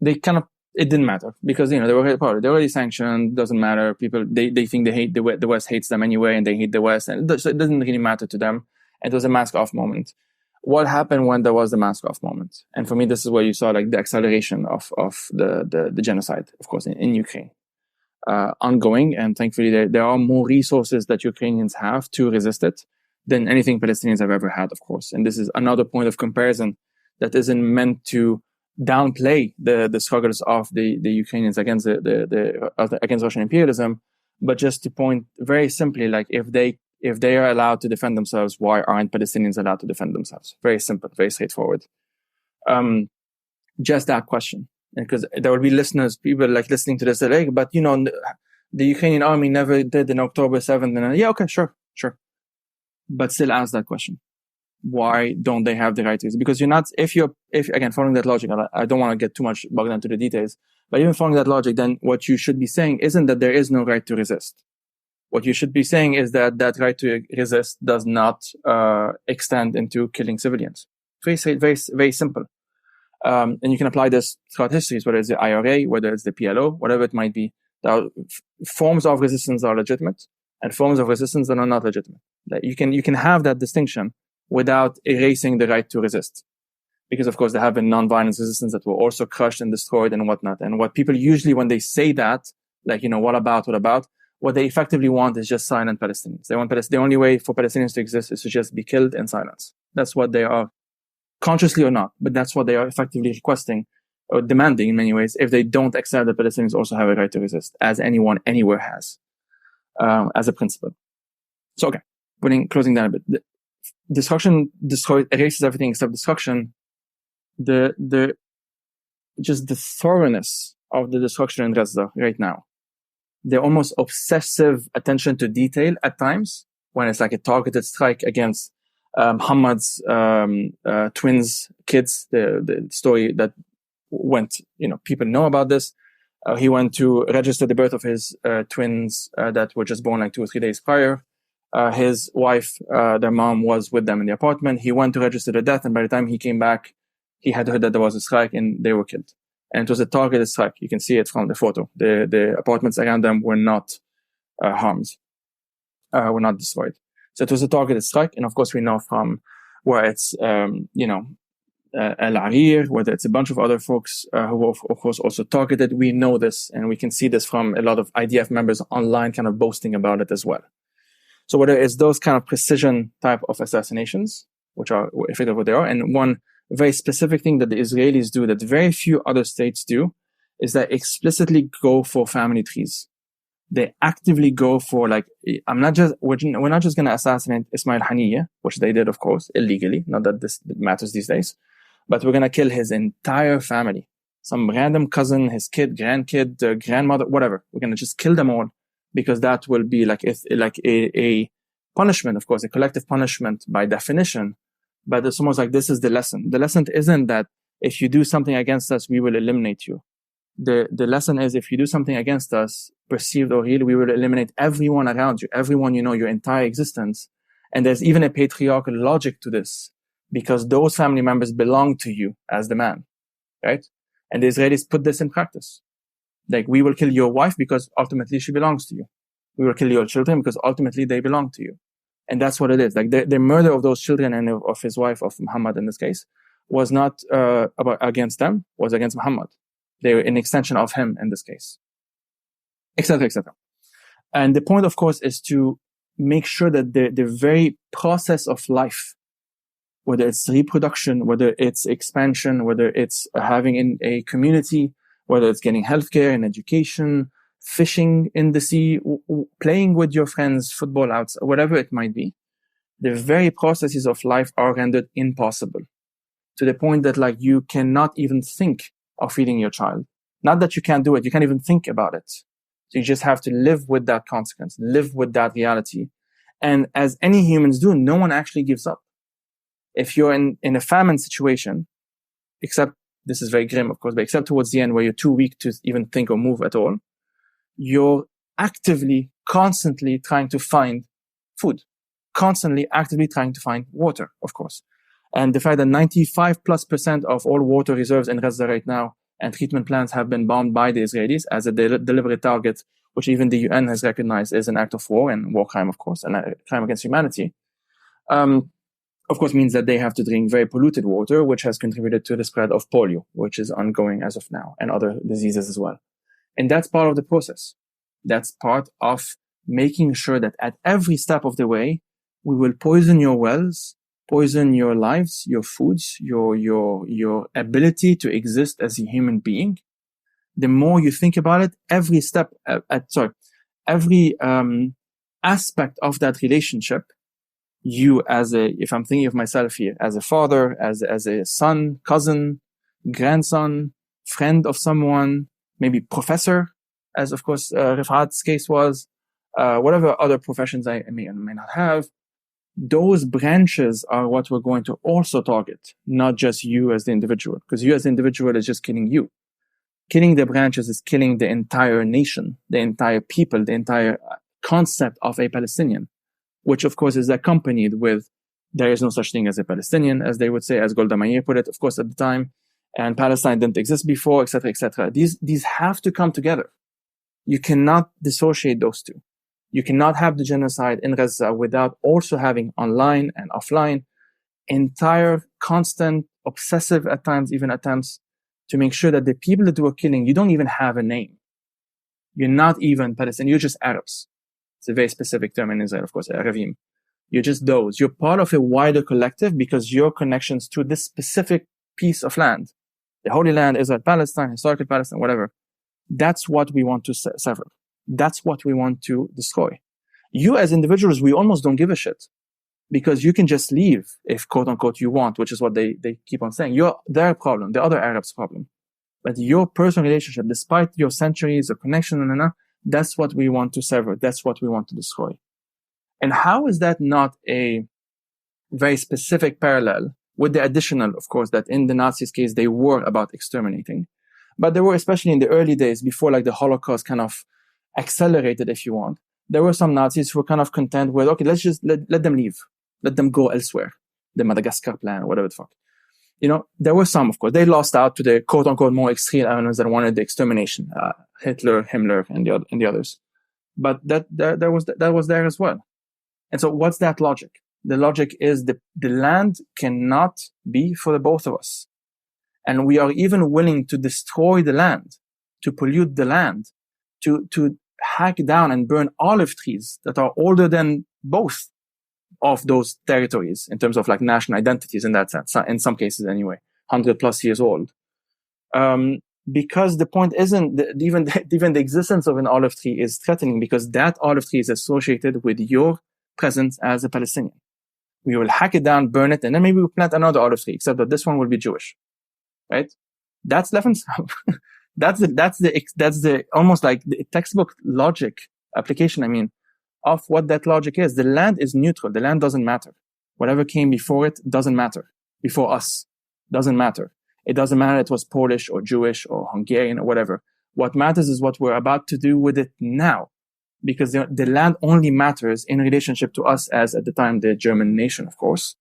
It didn't matter because, they're already sanctioned. Doesn't matter. People, they think they hate the West hates them anyway, and they hate the West, and so it doesn't really matter to them. And it was a mask off moment. What happened when there was the mask off moment? And for me, this is where you saw like the acceleration of the genocide, of course, in Ukraine. Ongoing, and thankfully there are more resources that Ukrainians have to resist it. than anything Palestinians have ever had, of course. And this is another point of comparison that isn't meant to downplay the struggles of the Ukrainians against against Russian imperialism, but just to point very simply, like if they are allowed to defend themselves, why aren't Palestinians allowed to defend themselves? Very simple, very straightforward. Just that question. Because there will be people like listening to this, like, but the Ukrainian army never did in October 7th. And yeah, okay, sure. But still ask that question. Why don't they have the right to resist? Because if again, following that logic, I don't want to get too much bogged into the details, but even following that logic, then what you should be saying isn't that there is no right to resist. What you should be saying is that right to resist does not extend into killing civilians. Very, very simple. And you can apply this throughout history, whether it's the IRA, whether it's the PLO, whatever it might be. Forms of resistance are legitimate, and forms of resistance are not legitimate. You can have that distinction without erasing the right to resist. Because, of course, there have been non-violent resistance that were also crushed and destroyed and whatnot. And what people usually, when they say that, like, what about, what they effectively want is just silent Palestinians. They want the only way for Palestinians to exist is to just be killed in silence. That's what they are, consciously or not, but that's what they are effectively requesting or demanding in many ways, if they don't accept that Palestinians also have a right to resist, as anyone anywhere has, as a principle. So, okay, closing down a bit. Destruction erases everything except destruction. Just the thoroughness of the destruction in Gaza right now, the almost obsessive attention to detail at times, when it's like a targeted strike against Muhammad's twins' kids, the story that went, people know about this. He went to register the birth of his twins that were just born like 2 or 3 days prior. His wife, their mom, was with them in the apartment. He went to register the death, and by the time he came back, he had heard that there was a strike and they were killed. And it was a targeted strike. You can see it from the photo. The apartments around them were not harmed, were not destroyed. So it was a targeted strike. And of course, we know from where it's, Al-Arir, whether it's a bunch of other folks who were, of course, also targeted. We know this, and we can see this from a lot of IDF members online kind of boasting about it as well. So whether it's those kind of precision type of assassinations, which are effective what they are, and one very specific thing that the Israelis do that very few other states do is that explicitly go for family trees. They actively go for, like, we're not just going to assassinate Ismail Haniyeh, which they did, of course, illegally. Not that this matters these days, but we're going to kill his entire family. Some random cousin, his kid, grandkid, grandmother, whatever. We're going to just kill them all, because that will be like a punishment, of course, a collective punishment by definition. But it's almost like this is the lesson. The lesson isn't that if you do something against us, we will eliminate you. The lesson is, if you do something against us, perceived or real, we will eliminate everyone around you, everyone your entire existence. And there's even a patriarchal logic to this, because those family members belong to you as the man, right? And the Israelis put this in practice. Like, we will kill your wife because ultimately she belongs to you. We will kill your children because ultimately they belong to you. And that's what it is. Like, the murder of those children and of his wife, of Muhammad in this case, was not against them, was against Muhammad. They were an extension of him in this case, etc., etc. And the point, of course, is to make sure that the very process of life, whether it's reproduction, whether it's expansion, whether it's having in a community, whether it's getting healthcare and education, fishing in the sea, playing with your friends, football outside, whatever it might be, the very processes of life are rendered impossible, to the point that, like, you cannot even think of feeding your child. Not that you can't do it, you can't even think about it. So you just have to live with that consequence, live with that reality. And as any humans do, no one actually gives up. If you're in a famine situation, except, this is very grim, of course, but except towards the end where you're too weak to even think or move at all, you're actively, constantly trying to find food, constantly, actively trying to find water, of course. And the fact that 95+% of all water reserves in Gaza right now and treatment plants have been bombed by the Israelis as a deliberate target, which even the UN has recognized as an act of war and war crime, of course, and a crime against humanity, of course, means that they have to drink very polluted water, which has contributed to the spread of polio, which is ongoing as of now, and other diseases as well. And that's part of the process. That's part of making sure that at every step of the way, we will poison your wells, poison your lives, your foods, your ability to exist as a human being. The more you think about it, every step, every aspect of that relationship, you if I'm thinking of myself here, as a father, as a son, cousin, grandson, friend of someone, maybe professor, as of course Rifat's case was, whatever other professions I may or may not have, those branches are what we're going to also target, not just you as the individual, because you as the individual is just killing you. Killing the branches is killing the entire nation, the entire people, the entire concept of a Palestinian, which of course is accompanied with there is no such thing as a Palestinian, as they would say, as Golda Meir put it, of course, at the time, and Palestine didn't exist before, etc., etc. These have to come together. You cannot dissociate those two. You cannot have the genocide in Gaza without also having online and offline entire, constant, obsessive at times, even attempts to make sure that the people that we're killing, you don't even have a name. You're not even Palestinian. You're just Arabs. It's a very specific term in Israel, of course, Arabim. You're just those. You're part of a wider collective because your connections to this specific piece of land, the Holy Land, Israel, Palestine, historical Palestine, whatever, that's what we want to sever. That's what we want to destroy. You as individuals, we almost don't give a shit because you can just leave if quote unquote you want, which is what they keep on saying. You're their problem, the other Arabs' problem. But your personal relationship, despite your centuries of connection, that's what we want to sever. That's what we want to destroy. And how is that not a very specific parallel with the additional, of course, that in the Nazis' case, they were about exterminating. But there were, especially in the early days, before like the Holocaust kind of accelerated, if you want, there were some Nazis who were kind of content with, okay, let's just let them leave. Let them go elsewhere. The Madagascar plan, or whatever the fuck. There were some, of course, they lost out to the quote unquote more extreme elements that wanted the extermination, Hitler, Himmler, and the others. But that was there as well. And so what's that logic? The logic is the land cannot be for the both of us. And we are even willing to destroy the land, to pollute the land, to hack down and burn olive trees that are older than both of those territories in terms of like national identities in that sense, in some cases anyway, 100+ years old. Because the point isn't even the existence of an olive tree is threatening because that olive tree is associated with your presence as a Palestinian. We will hack it down, burn it, and then maybe we'll plant another olive tree, except that this one will be Jewish, right? That's Lebensraum. that's the almost like the textbook logic application, of what that logic is. The land is neutral. The land doesn't matter. Whatever came before it doesn't matter. Before us doesn't matter. It doesn't matter it was Polish or Jewish or Hungarian or whatever. What matters is what we're about to do with it now. Because the land only matters in relationship to us as, at the time, the German nation, of course.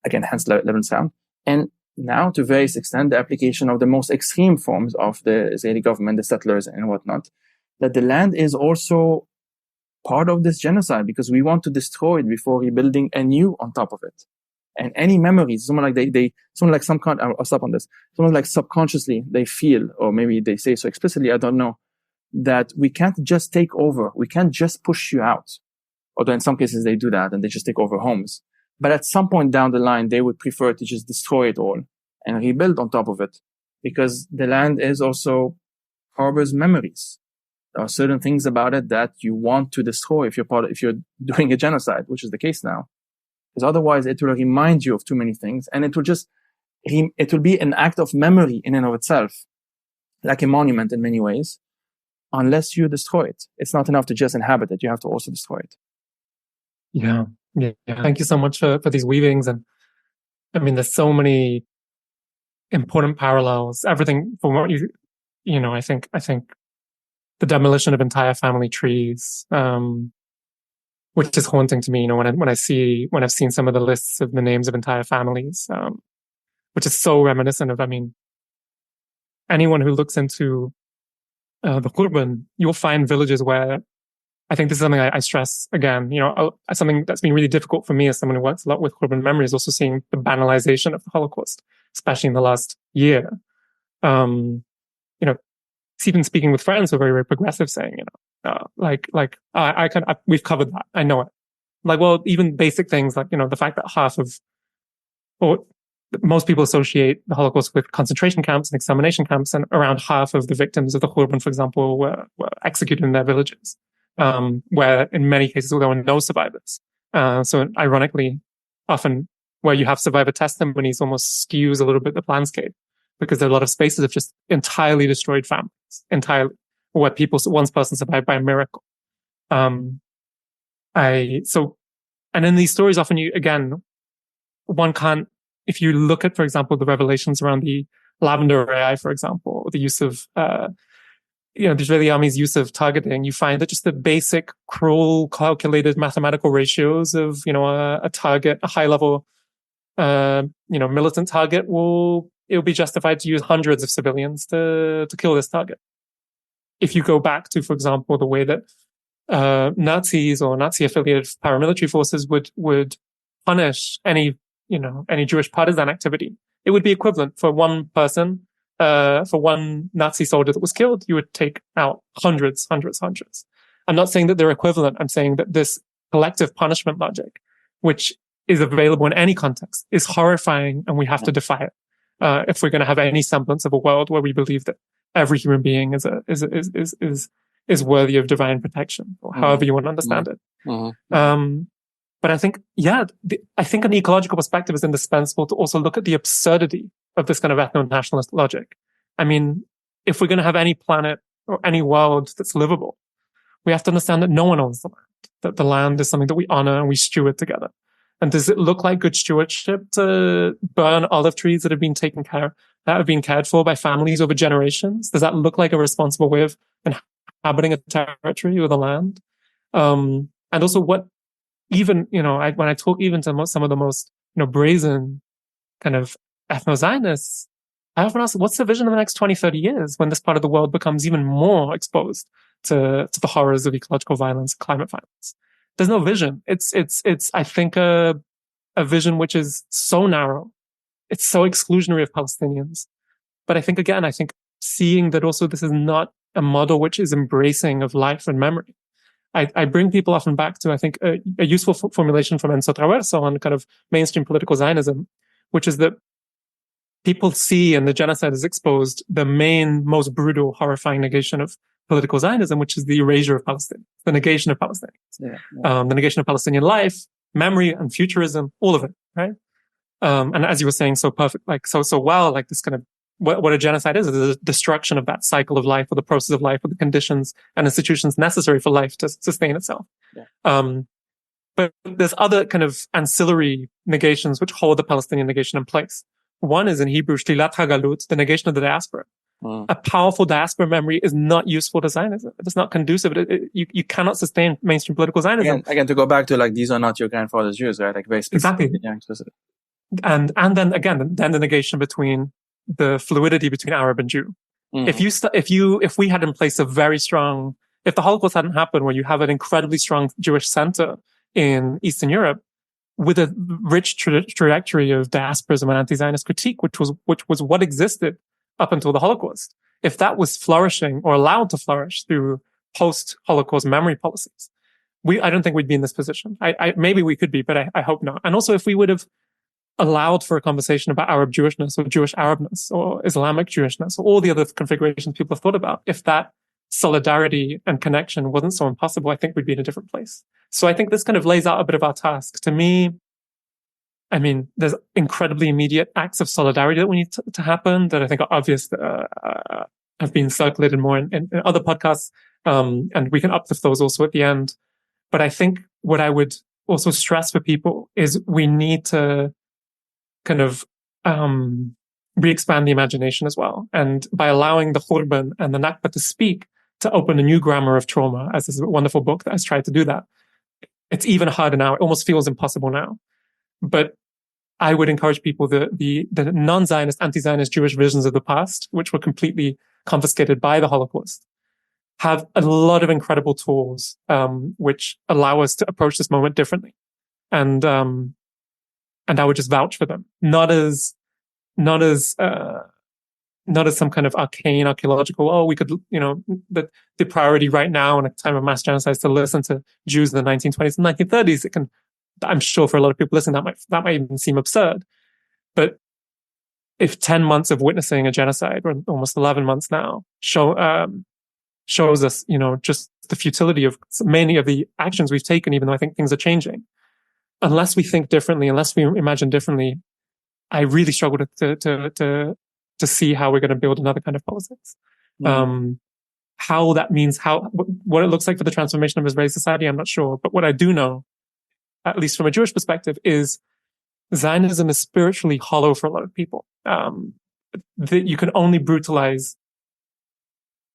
Again, hence Lebensraum. And now, to various extent, the application of the most extreme forms of the Israeli government, the settlers and whatnot, that the land is also part of this genocide because we want to destroy it before rebuilding anew on top of it. And any memories, someone I'll stop on this. Someone like subconsciously they feel, or maybe they say so explicitly, I don't know, that we can't just take over. We can't just push you out. Although in some cases they do that and they just take over homes. But at some point down the line, they would prefer to just destroy it all and rebuild on top of it because the land is also harbors memories. There are certain things about it that you want to destroy if you're doing a genocide, which is the case now. Because otherwise it will remind you of too many things and it will be an act of memory in and of itself, like a monument in many ways. Unless you destroy it. It's not enough to just inhabit it. You have to also destroy it. Yeah. Thank you so much for these weavings. And there's so many important parallels. Everything from what I think the demolition of entire family trees, which is haunting to me, when I've seen some of the lists of the names of entire families, which is so reminiscent of, anyone who looks into the Qurban, you'll find villages where I think this is something I stress again, something that's been really difficult for me as someone who works a lot with Qurban memory is also seeing the banalization of the Holocaust, especially in the last year. Even speaking with friends who are very, very progressive saying, we've covered that. I know it. Like, well, even basic things like, the fact that most people associate the Holocaust with concentration camps and extermination camps, and around half of the victims of the Khurban, for example, were executed in their villages, where in many cases there were no survivors. So ironically, often where you have survivor testimonies almost skews a little bit the landscape, because there are a lot of spaces of just entirely destroyed families, entirely, where one person survived by a miracle. And in these stories, often one can't, if you look at, for example, the revelations around the Lavender AI, for example, or the use of, the Israeli army's use of targeting, you find that just the basic, cruel, calculated mathematical ratios of, a target, a high level, militant target it'll be justified to use hundreds of civilians to kill this target. If you go back to, for example, the way that Nazis or Nazi-affiliated paramilitary forces would punish any Jewish partisan activity, it would be equivalent for one person, for one Nazi soldier that was killed, you would take out hundreds. I'm not saying that they're equivalent. I'm saying that this collective punishment logic, which is available in any context, is horrifying, and we have to defy it if we're going to have any semblance of a world where we believe that every human being is worthy of divine protection, or however you want to understand it. But I think, I think an ecological perspective is indispensable to also look at the absurdity of this kind of ethno-nationalist logic. I mean, if we're going to have any planet or any world that's livable, we have to understand that no one owns the land, that the land is something that we honor and we steward together. And does it look like good stewardship to burn olive trees that have been cared for by families over generations? Does that look like a responsible way of inhabiting a territory or the land? And also when I talk even to some of the most, brazen kind of ethno-Zionists, I often ask, what's the vision of the next 20, 30 years when this part of the world becomes even more exposed to the horrors of ecological violence, climate violence? There's no vision. It's I think a vision which is so narrow. It's so exclusionary of Palestinians. But I think seeing that also this is not a model which is embracing of life and memory. I bring people often back to, I think, a useful formulation from Enzo Traverso on kind of mainstream political Zionism, which is that people see in the genocide as exposed the main, most brutal, horrifying negation of political Zionism, which is the erasure of Palestine, the negation of Palestinians, the negation of Palestinian life, memory, and futurism, all of it, right? And as you were saying so perfect, like so well, like this kind of what a genocide is a destruction of that cycle of life, or the process of life, or the conditions and institutions necessary for life to sustain itself. But there's other kind of ancillary negations which hold the Palestinian negation in place. One is in Hebrew, shlilat hagalut, the negation of the diaspora. A powerful diaspora memory is not useful to Zionism. It's not conducive. You cannot sustain mainstream political Zionism. Again, to go back to like, these are not your grandfather's Jews, right? Like very specific. Exactly. Yeah, specific. And then again, the negation between the fluidity between Arab and Jew. If we had in place a very strong, if the Holocaust hadn't happened, where you have an incredibly strong Jewish center in Eastern Europe with a rich trajectory of diasporism and anti-Zionist critique, which was what existed up until the Holocaust. If that was flourishing or allowed to flourish through post-Holocaust memory policies, I don't think we'd be in this position. Maybe we could be, but I hope not. And also, if we would have allowed for a conversation about Arab Jewishness or Jewish Arabness or Islamic Jewishness or all the other configurations people have thought about, if that solidarity and connection wasn't so impossible, I think we'd be in a different place. So I think this kind of lays out a bit of our task. To me, I mean, there's incredibly immediate acts of solidarity that we need to happen that I think are obvious, have been circulated more in other podcasts, and we can uplift those also at the end. But I think what I would also stress for people is we need to kind of re-expand the imagination as well. And by allowing the Khurban and the Nakba to speak, to open a new grammar of trauma, as this wonderful book that has tried to do that. It's even harder now. It almost feels impossible now. But I would encourage people, the non-Zionist, anti-Zionist Jewish visions of the past, which were completely confiscated by the Holocaust, have a lot of incredible tools, which allow us to approach this moment differently. And I would just vouch for them, not as not as some kind of arcane archaeological, oh, we could, the priority right now in a time of mass genocide is to listen to Jews in the 1920s and 1930s. It can, I'm sure for a lot of people listening, that might even seem absurd. But if 10 months of witnessing a genocide, or almost 11 months now, shows us, just the futility of many of the actions we've taken, even though I think things are changing. Unless we think differently, unless we imagine differently, I really struggle to see how we're going to build another kind of politics. How that means, what it looks like for the transformation of Israeli society, I'm not sure. But what I do know, at least from a Jewish perspective, is Zionism is spiritually hollow for a lot of people. That you can only brutalize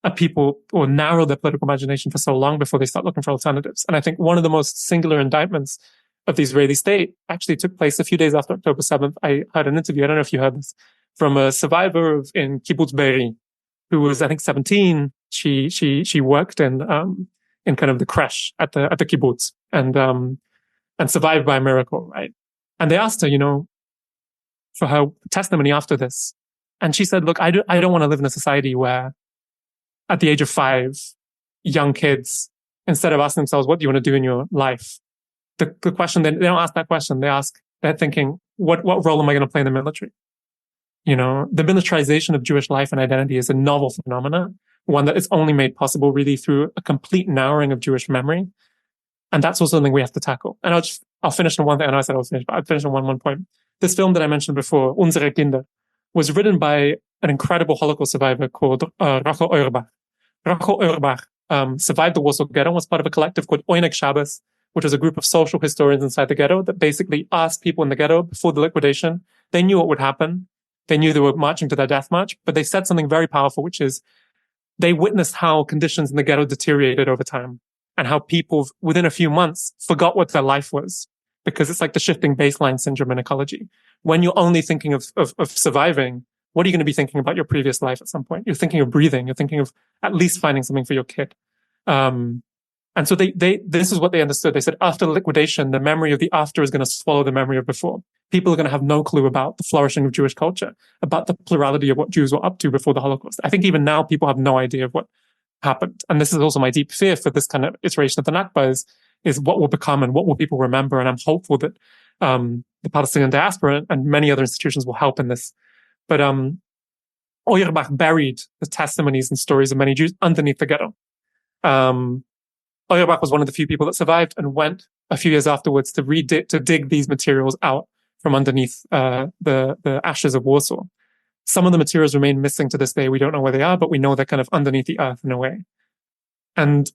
a people or narrow their political imagination for so long before they start looking for alternatives. And I think one of the most singular indictments of the Israeli state actually took place a few days after October 7th. I heard an interview, I don't know if you heard this, from a survivor in Kibbutz Be'eri, who was, I think, 17. She worked in kind of the creche at the kibbutz and survived by a miracle, right? And they asked her, for her testimony after this. And she said, look, I don't want to live in a society where at the age of 5, young kids, instead of asking themselves, what do you want to do in your life? The question, they don't ask that question. They're thinking, what role am I going to play in the military? The militarization of Jewish life and identity is a novel phenomenon, one that is only made possible really through a complete narrowing of Jewish memory. And that's also something we have to tackle. And I'll finish on one thing. I know I said I was finished, but I'll finish on one point. This film that I mentioned before, Unsere Kinder, was written by an incredible Holocaust survivor called Rachel Auerbach. Rachel Auerbach survived the Warsaw Ghetto and was part of a collective called Oynek Shabbos, which was a group of social historians inside the ghetto that basically asked people in the ghetto before the liquidation. They knew what would happen. They knew they were marching to their death march, but they said something very powerful, which is they witnessed how conditions in the ghetto deteriorated over time and how people within a few months forgot what their life was, because it's like the shifting baseline syndrome in ecology. When you're only thinking of surviving, what are you going to be thinking about your previous life at some point? You're thinking of breathing. You're thinking of at least finding something for your kid. And so this is what they understood. They said after the liquidation, the memory of the after is going to swallow the memory of before. People are going to have no clue about the flourishing of Jewish culture, about the plurality of what Jews were up to before the Holocaust. I think even now people have no idea of what happened. And this is also my deep fear for this kind of iteration of the Nakba is what will become and what will people remember. And I'm hopeful that the Palestinian diaspora and many other institutions will help in this. But Auerbach buried the testimonies and stories of many Jews underneath the ghetto. Auerbach was one of the few people that survived and went a few years afterwards to dig these materials out from underneath the ashes of Warsaw. Some of the materials remain missing to this day. We don't know where they are, but we know they're kind of underneath the earth in a way. And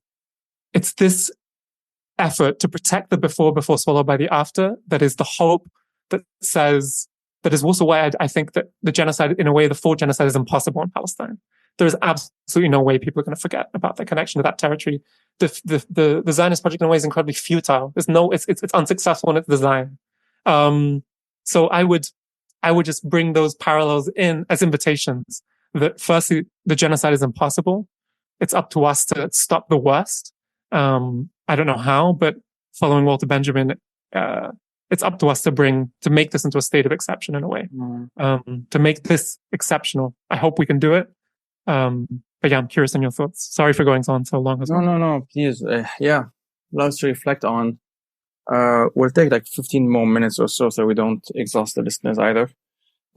it's this effort to protect the before swallowed by the after that is the hope that is also why I think that the genocide, in a way, the full genocide is impossible in Palestine. There is absolutely no way people are going to forget about their connection to that territory. The Zionist project in a way is incredibly futile. It's unsuccessful in its design. So I would just bring those parallels in as invitations that firstly, the genocide is impossible. It's up to us to stop the worst. I don't know how, but following Walter Benjamin, it's up to us to make this into a state of exception in a way, to make this exceptional. I hope we can do it. But yeah, I'm curious on your thoughts. Sorry for going on so long as well. No, please. Yeah, lots to reflect on. We'll take like 15 more minutes or so we don't exhaust the listeners either.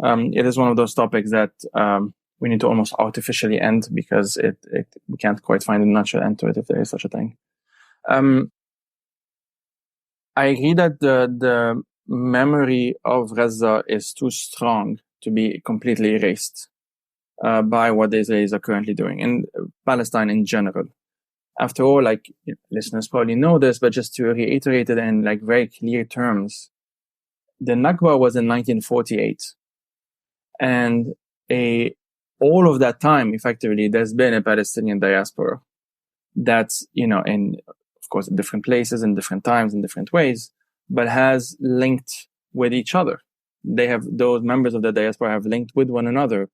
It is one of those topics that we need to almost artificially end because we can't quite find a natural end to it if there is such a thing. I agree that the memory of Gaza is too strong to be completely erased by what the Israelis are currently doing in Palestine in general. After all, like listeners probably know this, but just to reiterate it in like very clear terms, the Nakba was in 1948, and all of that time, effectively, there's been a Palestinian diaspora that's in of course different places and different times in different ways, but has linked with each other. Those members of the diaspora have linked with one another,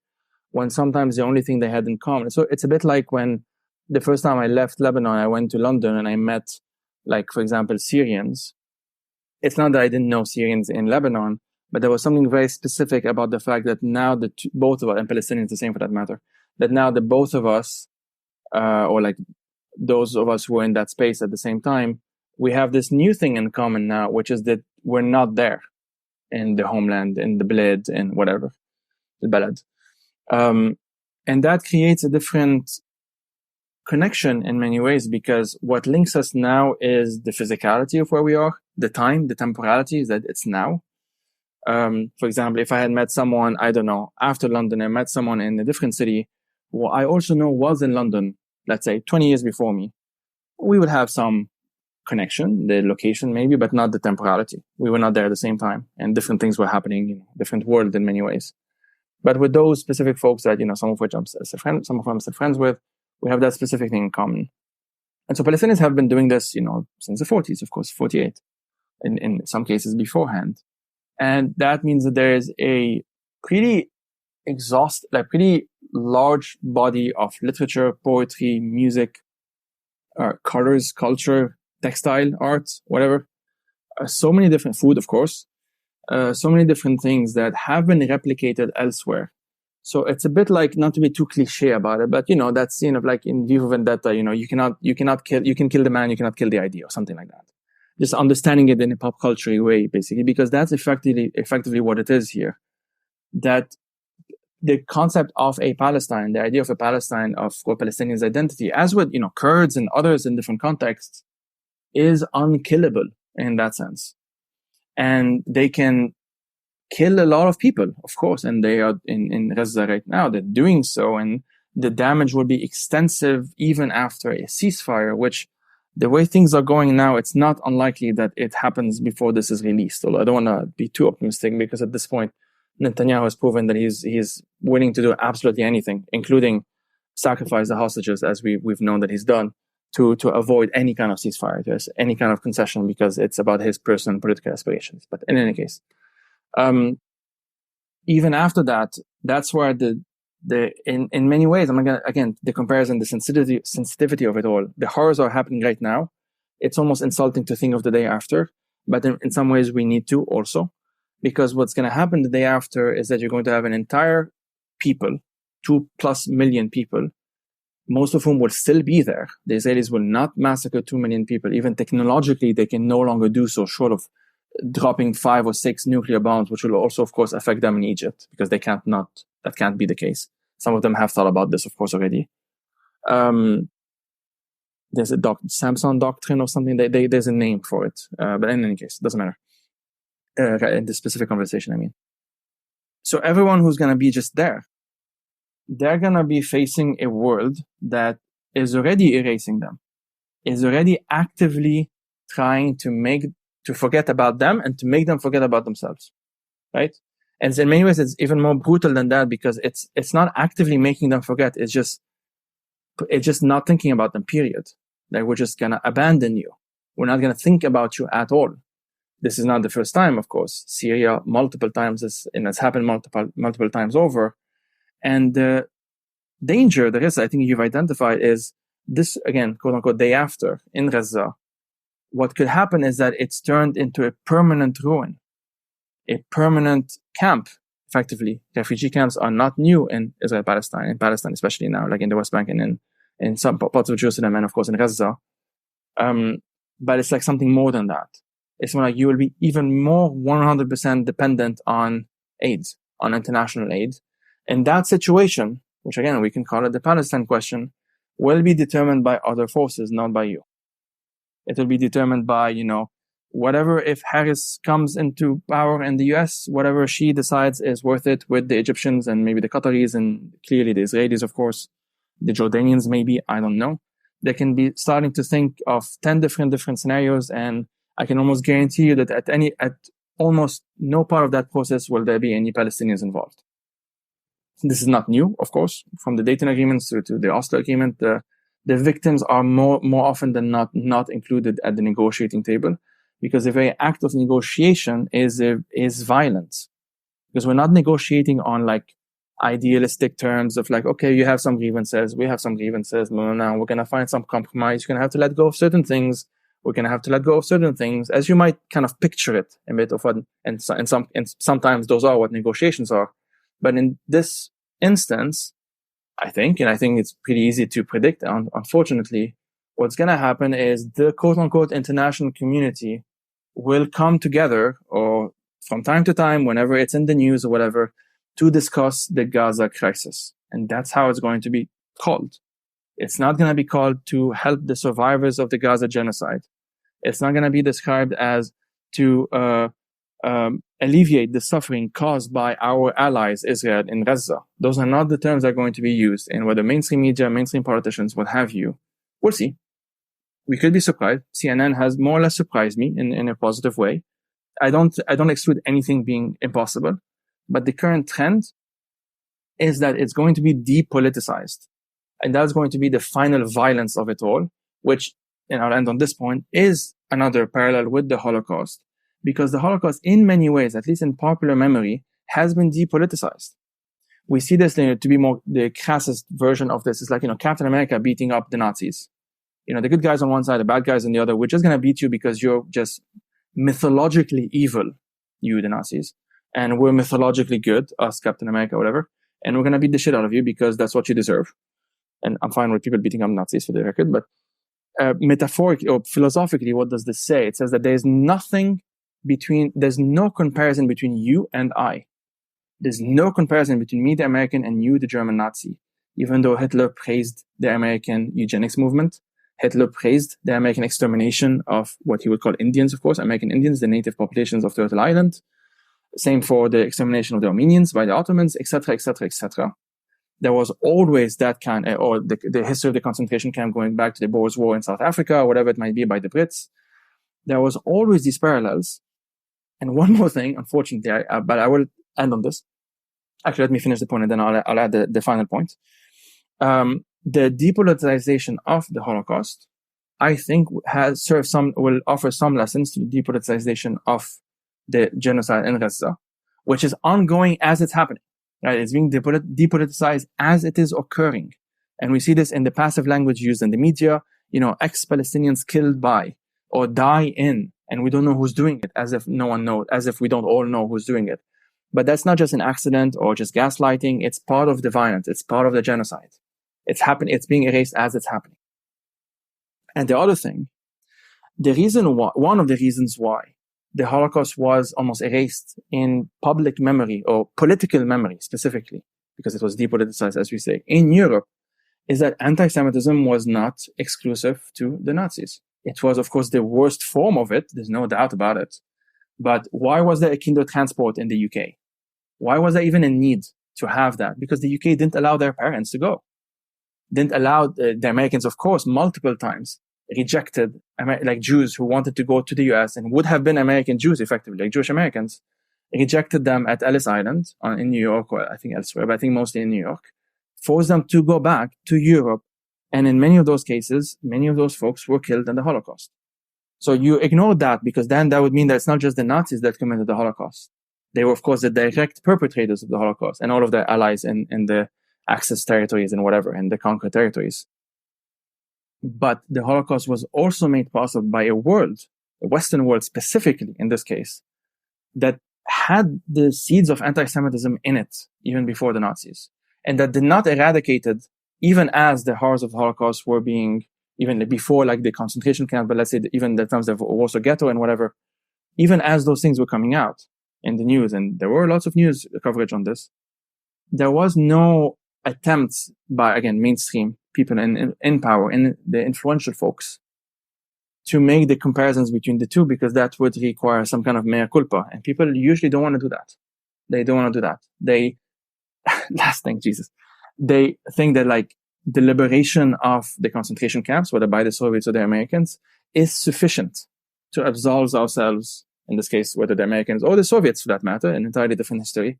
when sometimes the only thing they had in common. So it's a bit like when the first time I left Lebanon, I went to London and I met, like, for example, Syrians. It's not that I didn't know Syrians in Lebanon, but there was something very specific about the fact that now both of us, and Palestinians the same for that matter, that now the both of us, or like those of us who were in that space at the same time, we have this new thing in common now, which is that we're not there in the homeland, in the bled, in whatever, the balad. And that creates a different connection in many ways, because what links us now is the physicality of where we are, the time, the temporality is that it's now. For example, if I had met someone, I don't know, after London, I met someone in a different city who I also know was in London, let's say 20 years before me, we would have some connection, the location maybe, but not the temporality. We were not there at the same time, and different things were happening, different world in many ways. But with those specific folks that, some of which I'm still friends with, we have that specific thing in common. And so Palestinians have been doing this, since the 40s, of course, 48, in some cases beforehand. And that means that there is a pretty pretty large body of literature, poetry, music, colors, culture, textile, art, whatever. So many different food, of course. So many different things that have been replicated elsewhere. So it's a bit like, not to be too cliche about it, but that scene of like in V for Vendetta, you can kill the man, you cannot kill the idea, or something like that. Just understanding it in a pop culture way, basically, because that's effectively what it is here. That the concept of a Palestine, the idea of a Palestine, of Palestinians' identity, as with, Kurds and others in different contexts, is unkillable in that sense. And they can kill a lot of people, of course, and they are in Gaza right now, they're doing so, and the damage will be extensive even after a ceasefire, which, the way things are going now, it's not unlikely that it happens before this is released. Although I don't want to be too optimistic, because at this point, Netanyahu has proven that he's willing to do absolutely anything, including sacrifice the hostages, as we've known that he's done, to avoid any kind of ceasefire, to any kind of concession, because it's about his personal political aspirations. But in any case, even after that, that's where in many ways, I'm gonna, again, the comparison, the sensitivity of it all, the horrors are happening right now. It's almost insulting to think of the day after, but in some ways we need to also, because what's going to happen the day after is that you're going to have an entire people, 2+ million people, most of whom will still be there. The Israelis will not massacre 2 million people. Even technologically, they can no longer do so, short of dropping 5 or 6 nuclear bombs, which will also, of course, affect them in Egypt, because that can't be the case. Some of them have thought about this, of course, already. There's a Samson doctrine or something. There's a name for it. But in any case, it doesn't matter. In this specific conversation, I mean. So everyone who's going to be just there, they're going to be facing a world that is already erasing them, is already actively trying to forget about them and to make them forget about themselves, right? And in many ways, it's even more brutal than that, because it's not actively making them forget. It's just not thinking about them, period. Like, we're just going to abandon you. We're not going to think about you at all. This is not the first time, of course. Syria, multiple times, and it's happened multiple times over. And the danger there is, I think you've identified, is this, again, quote unquote, day after in Gaza. What could happen is that it's turned into a permanent ruin, a permanent camp, effectively. Refugee camps are not new in Palestine, especially now, like in the West Bank and in some parts of Jerusalem, and of course in Gaza. But it's like something more than that. It's more like you will be even more 100% dependent on aid, on international aid. And that situation, which again, we can call it the Palestine question, will be determined by other forces, not by you. It will be determined by, whatever, if Harris comes into power in the US, whatever she decides is worth it with the Egyptians and maybe the Qataris and clearly the Israelis, of course, the Jordanians, maybe, I don't know. They can be starting to think of 10 different scenarios, and I can almost guarantee you that at almost no part of that process will there be any Palestinians involved. This is not new, of course, from the Dayton agreements to the Oslo agreement. The victims are more often than not included at the negotiating table, because the very act of negotiation is violence. Because we're not negotiating on like idealistic terms of like, okay, you have some grievances, we have some grievances, no, we're going to find some compromise, you're going to have to let go of certain things, We're going to have to let go of certain things, as you might kind of picture it a bit of what, and sometimes those are what negotiations are. But in this instance, I think it's pretty easy to predict, unfortunately, what's going to happen is the quote unquote international community will come together, or from time to time, whenever it's in the news or whatever, to discuss the Gaza crisis. And that's how it's going to be called. It's not going to be called to help the survivors of the Gaza genocide. It's not going to be described as to alleviate the suffering caused by our allies, Israel, in Gaza. Those are not the terms that are going to be used in whether mainstream media, mainstream politicians, what have you. We'll see. We could be surprised. CNN has more or less surprised me in a positive way. I don't exclude anything being impossible, but the current trend is that it's going to be depoliticized. And that's going to be the final violence of it all, which, and I'll end on this point, is another parallel with the Holocaust, because the Holocaust, in many ways, at least in popular memory, has been depoliticized. We see this to be more the crassest version of this. It's like, Captain America beating up the Nazis. The good guys on one side, the bad guys on the other. We're just going to beat you because you're just mythologically evil, you, the Nazis. And we're mythologically good, us, Captain America, whatever. And we're going to beat the shit out of you because that's what you deserve. And I'm fine with people beating up Nazis for the record, but metaphorically or philosophically, what does this say? It says that there's no comparison between you and I. There's no comparison between me, the American, and you, the German Nazi. Even though Hitler praised the American eugenics movement, Hitler praised the American extermination of what he would call Indians, of course, American Indians, the native populations of Turtle Island. Same for the extermination of the Armenians by the Ottomans, etc., etc., etc. There was always that kind, or the history of the concentration camp going back to the Boers War in South Africa, or whatever it might be by the Brits. There was always these parallels. And one more thing, unfortunately, but I will end on this. Actually, let me finish the point and then I'll add the final point. The depoliticization of the Holocaust, I think, will offer some lessons to the depoliticization of the genocide in Gaza, which is ongoing as it's happening. Right? It's being depoliticized as it is occurring. And we see this in the passive language used in the media, ex-Palestinians killed by or die in, and we don't know who's doing it, as if no one knows, as if we don't all know who's doing it. But that's not just an accident or just gaslighting. It's part of the violence. It's part of the genocide. It's happening. It's being erased as it's happening. And the other thing, one of the reasons why the Holocaust was almost erased in public memory or political memory specifically, because it was depoliticized, as we say, in Europe, is that anti-Semitism was not exclusive to the Nazis. It was, of course, the worst form of it. There's no doubt about it. But why was there a Kindertransport in the UK? Why was there even a need to have that? Because the UK didn't allow their parents to go. Didn't allow the Americans, of course, multiple times rejected like Jews who wanted to go to the US and would have been American Jews effectively, like Jewish Americans, rejected them at Ellis Island in New York, or I think elsewhere, but I think mostly in New York, forced them to go back to Europe. And in many of those cases, many of those folks were killed in the Holocaust. So you ignore that because then that would mean that it's not just the Nazis that committed the Holocaust. They were, of course, the direct perpetrators of the Holocaust and all of their allies in the Axis territories and whatever, and the conquered territories. But the Holocaust was also made possible by a Western world specifically in this case, that had the seeds of anti-Semitism in it even before the Nazis, and that did not eradicate it even as the horrors of the Holocaust were being, even before like the concentration camp, but let's say even the times of Warsaw Ghetto and whatever, even as those things were coming out in the news, and there were lots of news coverage on this, there was no attempts by, again, mainstream people in power, in the influential folks, to make the comparisons between the two, because that would require some kind of mea culpa. And people usually don't want to do that. They don't want to do that. Last thing, Jesus. They think that like the liberation of the concentration camps, whether by the Soviets or the Americans, is sufficient to absolve ourselves, in this case, whether the Americans or the Soviets for that matter, an entirely different history,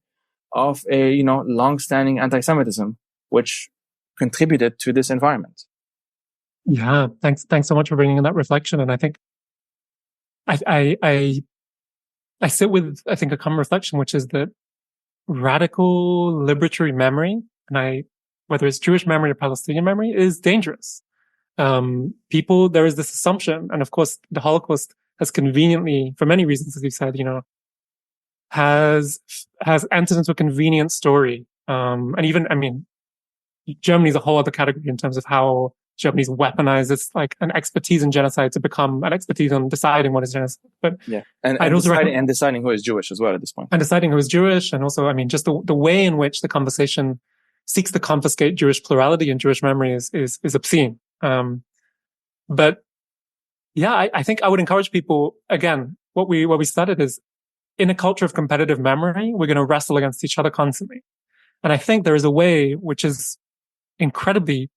of a, long-standing anti-Semitism, which contributed to this environment. Yeah, thanks so much for bringing in that reflection. And I think I sit with, I think, a common reflection, which is that radical liberatory memory, and whether it's Jewish memory or Palestinian memory, is dangerous. there is this assumption, and of course the Holocaust has conveniently, for many reasons, as you said, has entered into a convenient story. And even, Germany's a whole other category in terms of how Germany's weaponized its like an expertise in genocide to become an expertise on deciding what is genocide. But yeah, and deciding who is Jewish as well at this point. And deciding who is Jewish, and also, just the way in which the conversation seeks to confiscate Jewish plurality and Jewish memory is obscene. But yeah, I think I would encourage people, again, what we started is, in a culture of competitive memory, we're going to wrestle against each other constantly. And I think there is a way which is incredibly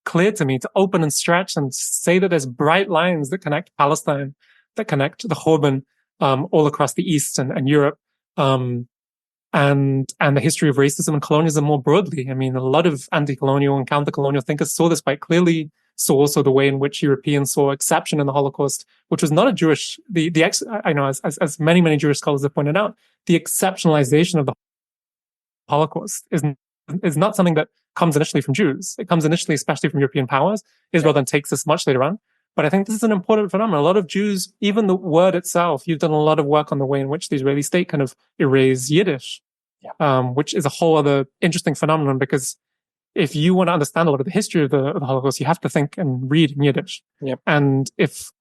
clear to me to open and stretch and say that there's bright lines that connect Palestine, that connect the Churban, all across the East and Europe, and the history of racism and colonialism more broadly. a lot of anti-colonial and counter-colonial thinkers saw this quite clearly, saw also the way in which Europeans saw exception in the Holocaust, which was not a Jewish, as many Jewish scholars have pointed out, the exceptionalization of the Holocaust is not something that comes initially from Jews. It comes initially, especially from European powers. Israel then takes this much later on. But I think this is an important phenomenon. A lot of Jews, even the word itself, you've done a lot of work on the way in which the Israeli state kind of erased Yiddish, which is a whole other interesting phenomenon, because if you want to understand a lot of the history of the Holocaust, you have to think and read in Yiddish. Yep. And if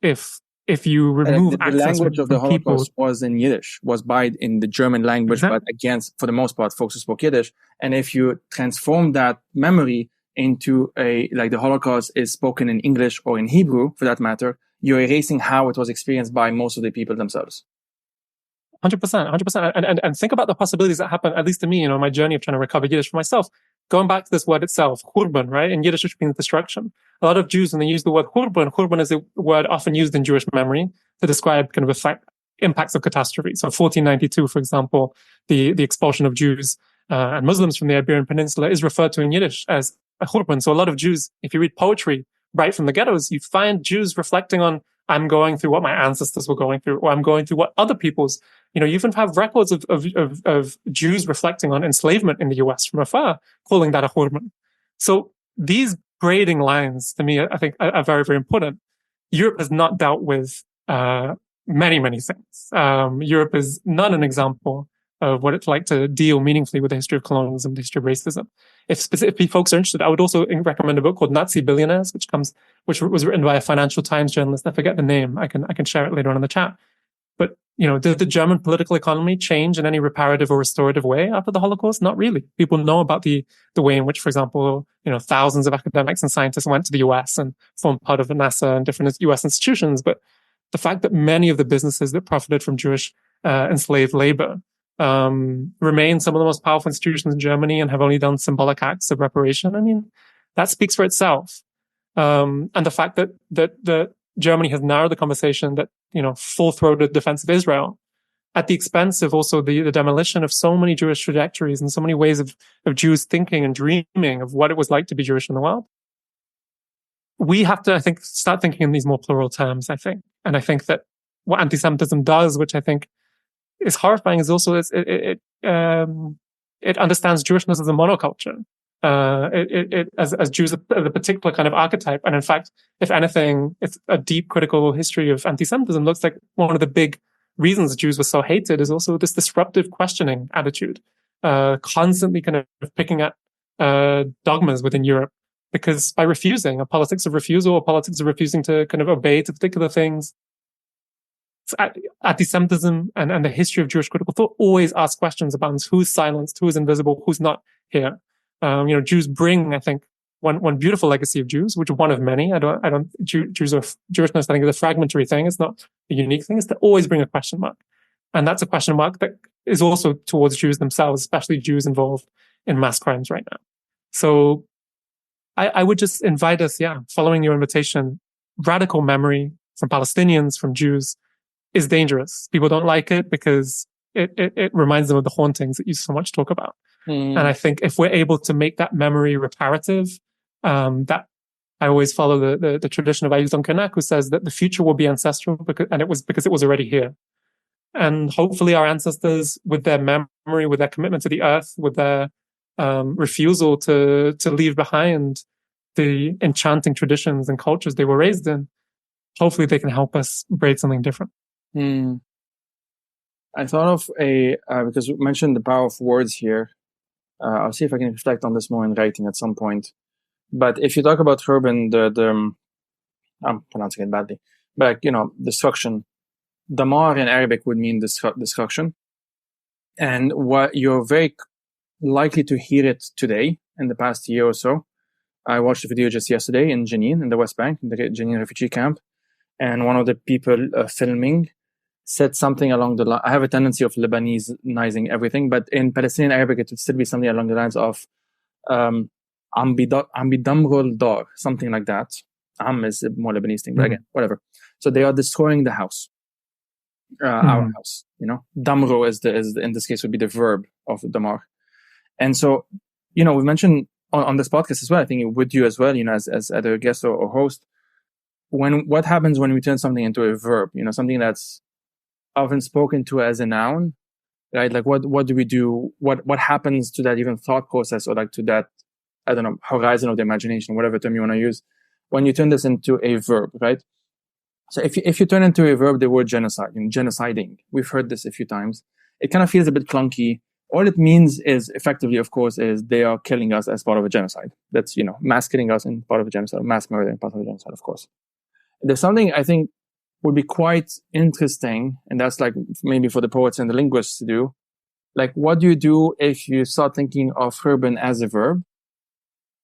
you remove the language of the Holocaust was in Yiddish, was in the German language, exactly. But again, for the most part, folks who spoke Yiddish. And if you transform that memory into the Holocaust is spoken in English or in Hebrew, for that matter, you're erasing how it was experienced by most of the people themselves. 100%. And think about the possibilities that happen, at least to me, my journey of trying to recover Yiddish for myself. Going back to this word itself, Churban, right? In Yiddish, which means destruction. A lot of Jews, when they use the word Churban is a word often used in Jewish memory to describe kind of impacts of catastrophe. So 1492, for example, the expulsion of Jews and Muslims from the Iberian Peninsula is referred to in Yiddish as a Churban. So a lot of Jews, if you read poetry right from the ghettos, you find Jews reflecting on, I'm going through what my ancestors were going through, or I'm going through what other people's, you even have records of Jews reflecting on enslavement in the US from afar, calling that a Churban. So these braiding lines, to me, I think are very, very important. Europe has not dealt with many things. Europe is not an example of what it's like to deal meaningfully with the history of colonialism, the history of racism. If folks are interested, I would also recommend a book called Nazi Billionaires, which was written by a Financial Times journalist. I forget the name. I can share it later on in the chat. But, did the German political economy change in any reparative or restorative way after the Holocaust? Not really. People know about the way in which, for example, thousands of academics and scientists went to the US and formed part of NASA and different US institutions. But the fact that many of the businesses that profited from Jewish enslaved labor remain some of the most powerful institutions in Germany and have only done symbolic acts of reparation, that speaks for itself. And the fact that Germany has narrowed the conversation, that, full-throated defense of Israel at the expense of also the demolition of so many Jewish trajectories and so many ways of Jews thinking and dreaming of what it was like to be Jewish in the world. We have to, I think, start thinking in these more plural terms, I think. And I think that what anti-Semitism does, which I think is horrifying, is also it understands Jewishness as a monoculture. As Jews, the particular kind of archetype. And in fact, if anything, it's a deep critical history of anti-Semitism. Looks like one of the big reasons Jews were so hated is also this disruptive questioning attitude, constantly kind of picking at dogmas within Europe, because by refusing, a politics of refusal, a politics of refusing to kind of obey to particular things, anti-Semitism and the history of Jewish critical thought always ask questions about who's silenced, who's invisible, who's not here. Jews bring, I think, one beautiful legacy of Jews, which is one of many. Jewishness, I think, is a fragmentary thing. It's not a unique thing. It's to always bring a question mark. And that's a question mark that is also towards Jews themselves, especially Jews involved in mass crimes right now. So I would just invite us, following your invitation, radical memory from Palestinians, from Jews is dangerous. People don't like it because it reminds them of the hauntings that you so much talk about. And I think if we're able to make that memory reparative, that I always follow the tradition of Aydın Yıldız, who says that the future will be ancestral because it was already here. And hopefully our ancestors, with their memory, with their commitment to the earth, with their refusal to leave behind the enchanting traditions and cultures they were raised in, hopefully they can help us braid something different. I thought of because we mentioned the power of words here. I'll see if I can reflect on this more in writing at some point. But if you talk about urban, I'm pronouncing it badly, but destruction. Damar in Arabic would mean destruction. And what you're very likely to hear it today in the past year or so. I watched a video just yesterday in Jenin, in the West Bank, in the Jenin refugee camp. And one of the people filming said something along the line. I have a tendency of Lebanese-izing everything, but in Palestinian Arabic, it would still be something along the lines of Am bidamrul dar, something like that. Am is a more Lebanese thing, but again, whatever. So they are destroying the house, our house. Damro is in this case would be the verb of damar. And so, we mentioned on this podcast as well, I think with you as well, as either guest or host, what happens when we turn something into a verb, something that's often spoken to as a noun, right? Like what do we do? What happens to that even thought process, or like to that, I don't know, horizon of the imagination, whatever term you want to use, when you turn this into a verb, right? So if you turn into a verb the word genocide, genociding, we've heard this a few times. It kind of feels a bit clunky. All it means is effectively, of course, is they are killing us as part of a genocide. That's, mass killing us in part of a genocide, mass murder in part of a genocide, of course. There's something I think would be quite interesting, and that's like maybe for the poets and the linguists to do. Like, what do you do if you start thinking of urban as a verb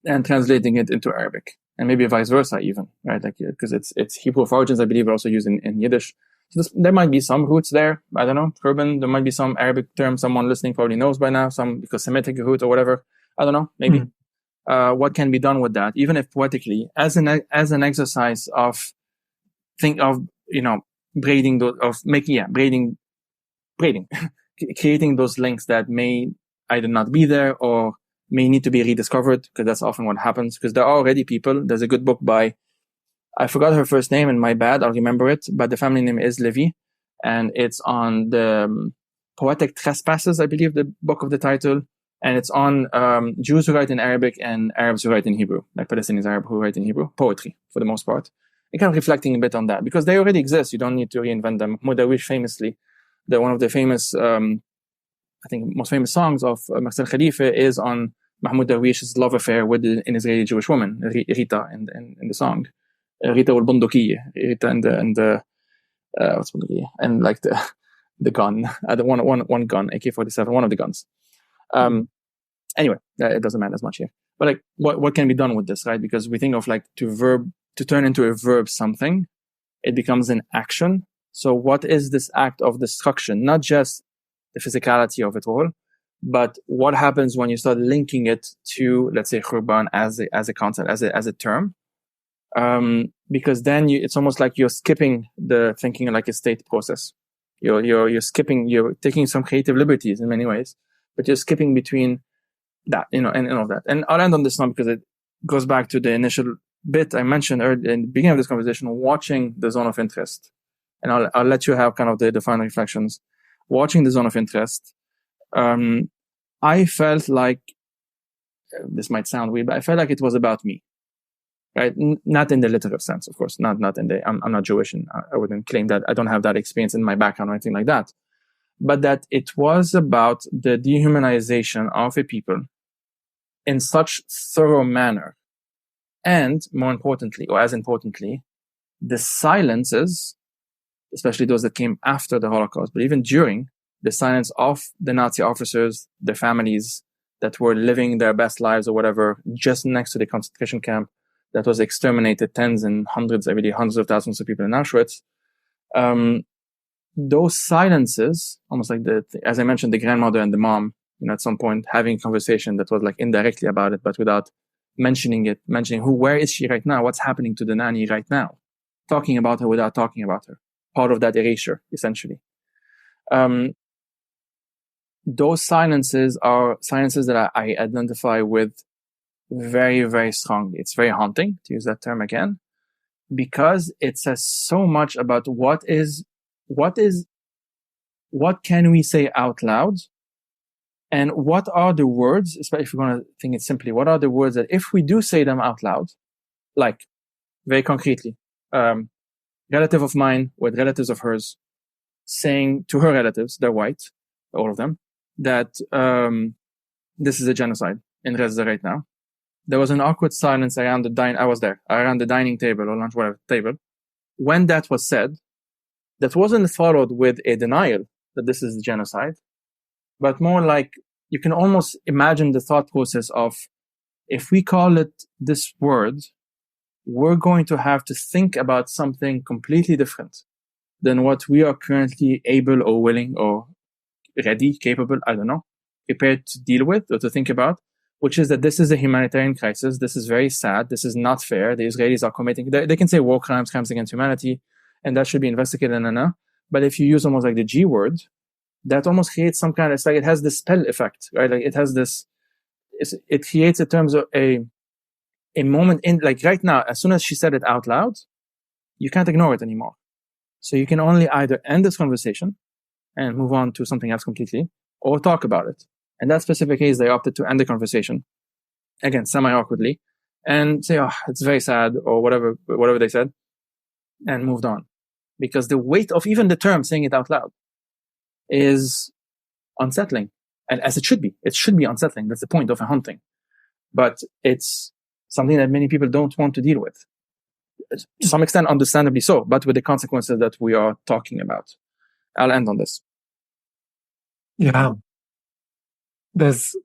and translating it into Arabic? And maybe vice versa even, right? Like, because it's Hebrew of origins, I believe, also used in Yiddish. So there might be some roots there. I don't know. Urban, there might be some Arabic term someone listening probably knows by now, some because Semitic root or whatever. I don't know, maybe. What can be done with that, even if poetically, as an exercise of braiding, braiding, creating those links that may either not be there or may need to be rediscovered, because that's often what happens, because there are already people. There's a good book by, I forgot her first name and my bad, I'll remember it, but the family name is Levy, and it's on the poetic trespasses, I believe the book of the title, and it's on Jews who write in Arabic and Arabs who write in Hebrew, like Palestinians Arab who write in Hebrew, poetry for the most part. And kind of reflecting a bit on that, because they already exist. You don't need to reinvent them. Mahmoud Darwish famously, one of the famous, I think most famous songs of Marcel Khalifa is on Mahmoud Darwish's love affair with an Israeli Jewish woman, Rita, in the song. Rita والبندقية, Rita and the what's بندقية? And like the gun, one gun, AK-47, one of the guns. Anyway, it doesn't matter as much here. But like, what can be done with this, right? Because we think of like to turn into a verb something, it becomes an action. So what is this act of destruction? Not just the physicality of it all, but what happens when you start linking it to, let's say, Khurban as a concept, as a term? Because then it's almost like you're skipping the thinking like a state process. You're taking some creative liberties in many ways, but you're skipping between that, and all of that. And I'll end on this one because it goes back to the initial bit I mentioned earlier in the beginning of this conversation, watching the zone of interest. And I'll let you have kind of the final reflections. Watching the zone of interest, I felt like, this might sound weird, but I felt like it was about me. Right? Not in the literal sense, of course. Not in the, I'm not Jewish, and I wouldn't claim that I don't have that experience in my background or anything like that. But that it was about the dehumanization of a people in such thorough manner. And more importantly, or as importantly, the silences, especially those that came after the Holocaust, but even during, the silence of the Nazi officers, their families that were living their best lives or whatever, just next to the concentration camp that was exterminated, tens and hundreds, every day, hundreds of thousands of people in Auschwitz. Those silences, almost like as I mentioned, the grandmother and the mom, at some point having a conversation that was like indirectly about it, but without mentioning where is she right now? What's happening to the nanny right now? Talking about her without talking about her. Part of that erasure, essentially. Those silences are silences that I identify with very, very strongly. It's very haunting, to use that term again, because it says so much about what can we say out loud And what are the words, especially if we're going to think it simply, what are the words that if we do say them out loud, like very concretely, relative of mine with relatives of hers saying to her relatives, they're white, all of them, that this is a genocide in Gaza right now. There was an awkward silence around around the dining table or lunch, whatever table. When that was said, that wasn't followed with a denial that this is genocide, but more like you can almost imagine the thought process of, if we call it this word, we're going to have to think about something completely different than what we are currently able or willing or ready, capable, I don't know, prepared to deal with or to think about, which is that this is a humanitarian crisis. This is very sad. This is not fair. The Israelis are committing, they can say war crimes, crimes against humanity, and that should be investigated. But if you use almost like the G word, that almost creates some kind of, it's like it has this spell effect, right? Like it has this, it creates in terms of a moment in, like right now, as soon as she said it out loud, you can't ignore it anymore. So you can only either end this conversation and move on to something else completely, or talk about it. In that specific case, they opted to end the conversation, again, semi-awkwardly, and say, oh, it's very sad, or whatever they said, and moved on. Because the weight of even the term saying it out loud is unsettling. And as it should be unsettling. That's the point of a hunting. But it's something that many people don't want to deal with. To some extent, understandably so, but with the consequences that we are talking about. I'll end on this. Yeah. There's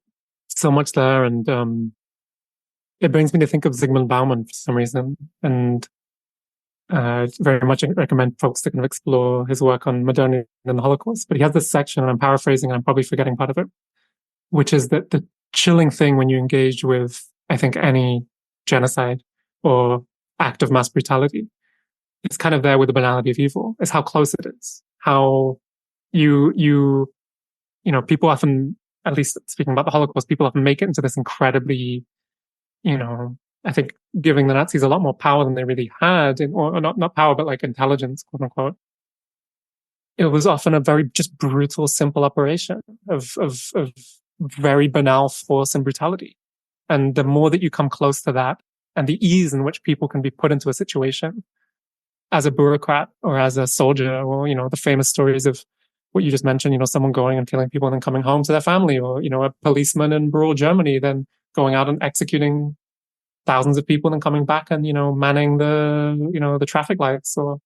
so much there, and it brings me to think of Zygmunt Bauman for some reason, and very much recommend folks to kind of explore his work on modernity and the Holocaust. But he has this section, and I'm paraphrasing, and I'm probably forgetting part of it, which is that the chilling thing when you engage with, I think, any genocide or act of mass brutality, it's kind of there with the banality of evil, is how close it is. How you know, people often, at least speaking about the Holocaust, people often make it into this incredibly, you know, I think giving the Nazis a lot more power than they really had, or not power, but like intelligence, quote unquote. It was often a very just brutal, simple operation of very banal force and brutality. And the more that you come close to that, and the ease in which people can be put into a situation as a bureaucrat or as a soldier, or, you know, the famous stories of what you just mentioned, you know, someone going and killing people and then coming home to their family, or, you know, a policeman in rural Germany then going out and executing thousands of people and coming back and, you know, manning the traffic lights. Or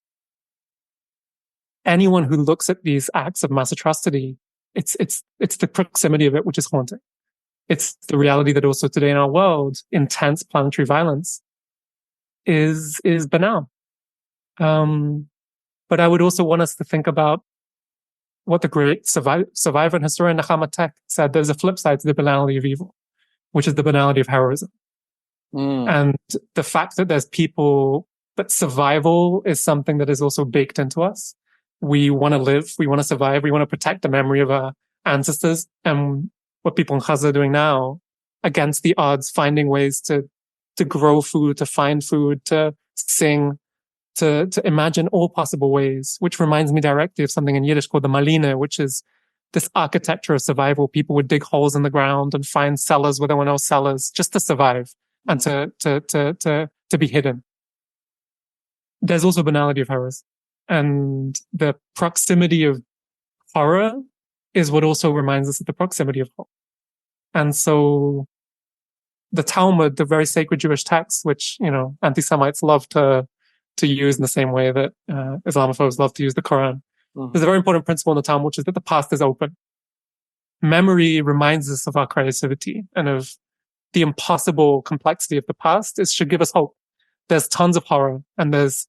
anyone who looks at these acts of mass atrocity, it's the proximity of it which is haunting. It's the reality that also today in our world, intense planetary violence is banal. But I would also want us to think about what the great survivor and historian Nechama Tek said. There's a flip side to the banality of evil, which is the banality of heroism. And the fact that there's people, that survival is something that is also baked into us. We want to live, we want to survive, we want to protect the memory of our ancestors. And what people in Gaza are doing now, against the odds, finding ways to grow food, to find food, to sing, to imagine all possible ways, which reminds me directly of something in Yiddish called the Maline, which is this architecture of survival. People would dig holes in the ground and find cellars where there were no cellars, just to survive and to be hidden. There's also banality of horrors, and the proximity of horror is what also reminds us of the proximity of hope. And so the Talmud, the very sacred Jewish text, which, you know, anti-Semites love to use in the same way that Islamophobes love to use the Quran. There's a very important principle in the Talmud, which is that the past is open. Memory reminds us of our creativity and of the impossible complexity of the past. It should give us hope. There's tons of horror, and there's,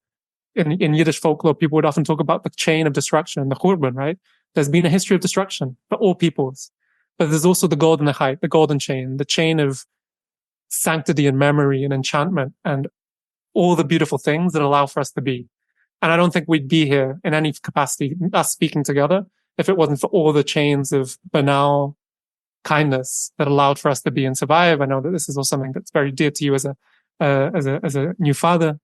in Yiddish folklore, people would often talk about the chain of destruction, the Churban, right? There's been a history of destruction for all peoples. But there's also the golden height, the golden chain, the chain of sanctity and memory and enchantment and all the beautiful things that allow for us to be. And I don't think we'd be here in any capacity, us speaking together, if it wasn't for all the chains of banal kindness that allowed for us to be and survive. I know that this is also something that's very dear to you as a new father.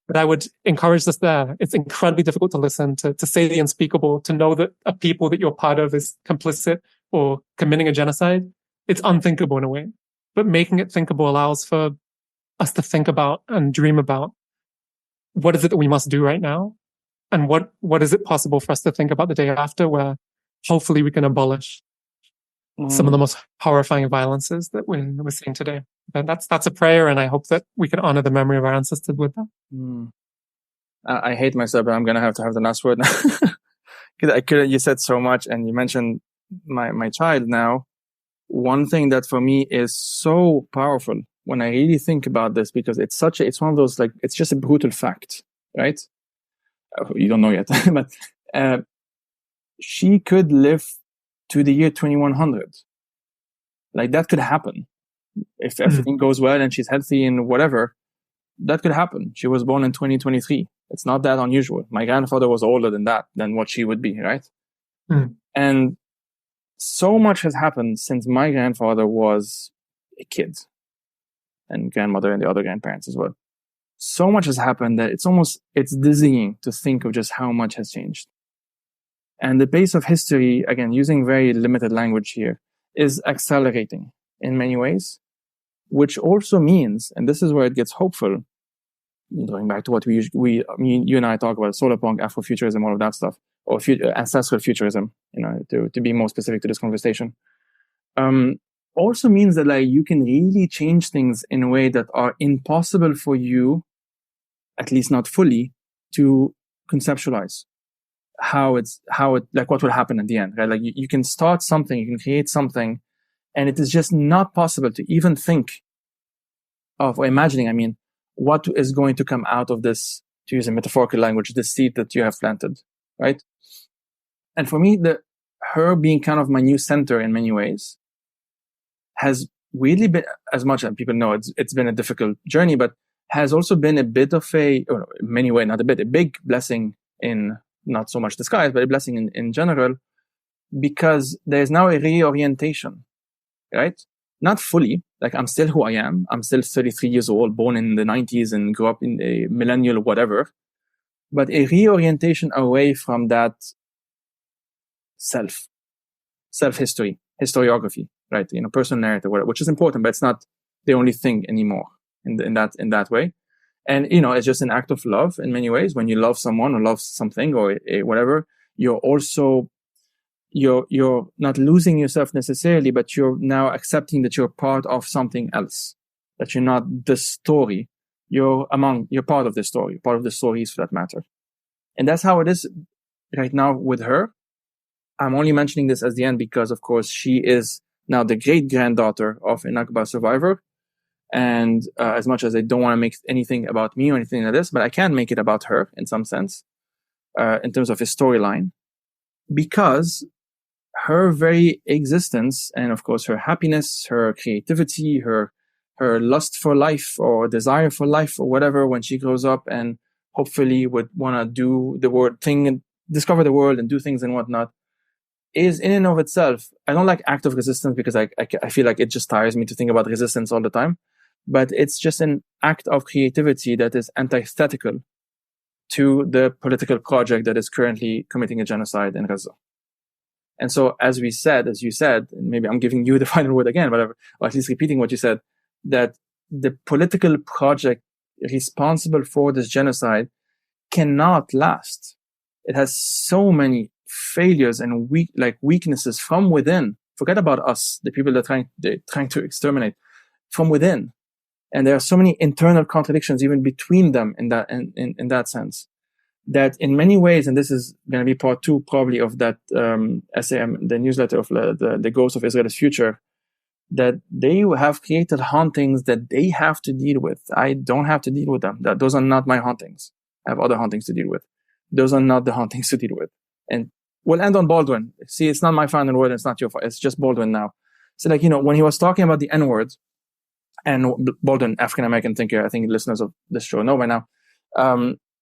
But I would encourage this there. It's incredibly difficult to listen, to say the unspeakable, to know that a people that you're part of is complicit or committing a genocide, it's unthinkable in a way. But making it thinkable allows for us to think about and dream about what is it that we must do right now, and what is it possible for us to think about the day after, where hopefully we can abolish some of the most horrifying violences that we're seeing today. And that's a prayer, and I hope that we can honor the memory of our ancestors with that. I hate myself, but I'm gonna have to have the last word now. You said so much, and you mentioned my child now. One thing that for me is so powerful when I really think about this, because it's one of those, like, it's just a brutal fact, right? You don't know yet, but she could live to the year 2100. Like, that could happen. If everything goes well and she's healthy and whatever, that could happen. She was born in 2023. It's not that unusual. My grandfather was older than what she would be, right? And so much has happened since my grandfather was a kid, and grandmother and the other grandparents as well. So much has happened that it's dizzying to think of just how much has changed. And the pace of history, again, using very limited language here, is accelerating in many ways, which also means, and this is where it gets hopeful, going back to what you and I talk about, solar punk, Afrofuturism, all of that stuff, or ancestral futurism, to be more specific to this conversation, also means that, like, you can really change things in a way that are impossible for you, at least not fully, to conceptualize what will happen at the end, right? Like, you can start something, you can create something, and it is just not possible to even think of, or imagining, what is going to come out of this, to use a metaphorical language, the seed that you have planted, right? And for me, her being kind of my new center in many ways has really been, as much as people know, it's been a difficult journey, but has also been a bit of in many ways, not a bit, a big blessing, in not so much disguise, but a blessing in general, because there's now a reorientation, right? Not fully, like, I'm still who I am. I'm still 33 years old, born in the 90s and grew up in a millennial whatever, but a reorientation away from that self-history, historiography, right? Personal narrative, which is important, but it's not the only thing anymore in that way. And, it's just an act of love in many ways. When you love someone or love something or whatever, you're also, you're not losing yourself necessarily, but you're now accepting that you're part of something else, that you're not the story. You're part of the story, part of the stories for that matter. And that's how it is right now with her. I'm only mentioning this as the end because, of course, she is now the great granddaughter of a Nakba survivor. And as much as I don't want to make anything about me or anything like this, but I can make it about her in some sense, in terms of a storyline, because her very existence, and of course her happiness, her creativity, her lust for life or desire for life or whatever, when she grows up and hopefully would want to do the world thing and discover the world and do things and whatnot, is in and of itself. I don't like active resistance because I feel like it just tires me to think about resistance all the time. But it's just an act of creativity that is antithetical to the political project that is currently committing a genocide in Gaza. And so, as you said, and maybe I'm giving you the final word again, whatever, or at least repeating what you said, that the political project responsible for this genocide cannot last. It has so many failures and weaknesses from within. Forget about us, the people that they're trying to exterminate, from within. And there are so many internal contradictions even between them in that sense, that in many ways, and this is going to be part 2 probably of that essay, the newsletter of the Ghost of Israel's Future, that they have created hauntings that they have to deal with. I don't have to deal with them. Those are not my hauntings. I have other hauntings to deal with. Those are not the hauntings to deal with. And we'll end on Baldwin. See, it's not my final word. It's not your fault. It's just Baldwin now. So, when he was talking about the N-word, and Baldwin, African-American thinker, I think listeners of this show know by now,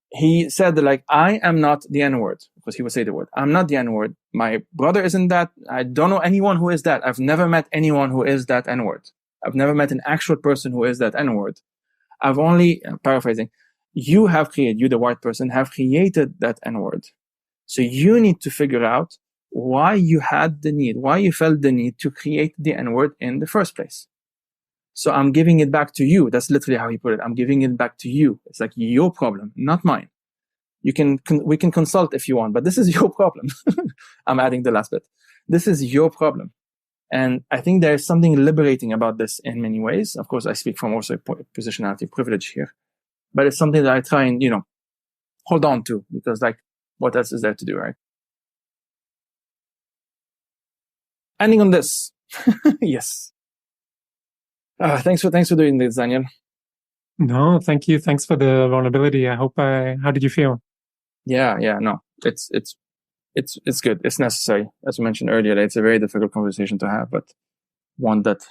he said that, I am not the N-word, because he would say the word. I'm not the N-word. My brother isn't that. I don't know anyone who is that. I've never met anyone who is that N-word. I've never met an actual person who is that N-word. I've only, paraphrasing, you, the white person, have created that N-word. So you need to figure out why you felt the need to create the N-word in the first place. So I'm giving it back to you. That's literally how he put it. I'm giving it back to you. It's like your problem, not mine. We can consult if you want, but this is your problem. I'm adding the last bit. This is your problem. And I think there's something liberating about this in many ways. Of course, I speak from also positionality privilege here, but it's something that I try and, hold on to, because like, what else is there to do, right? Ending on this. Yes. Thanks for doing this, Daniel. No, thank you. Thanks for the vulnerability. How did you feel? Yeah, no, it's good. It's necessary. As we mentioned earlier, it's a very difficult conversation to have, but one that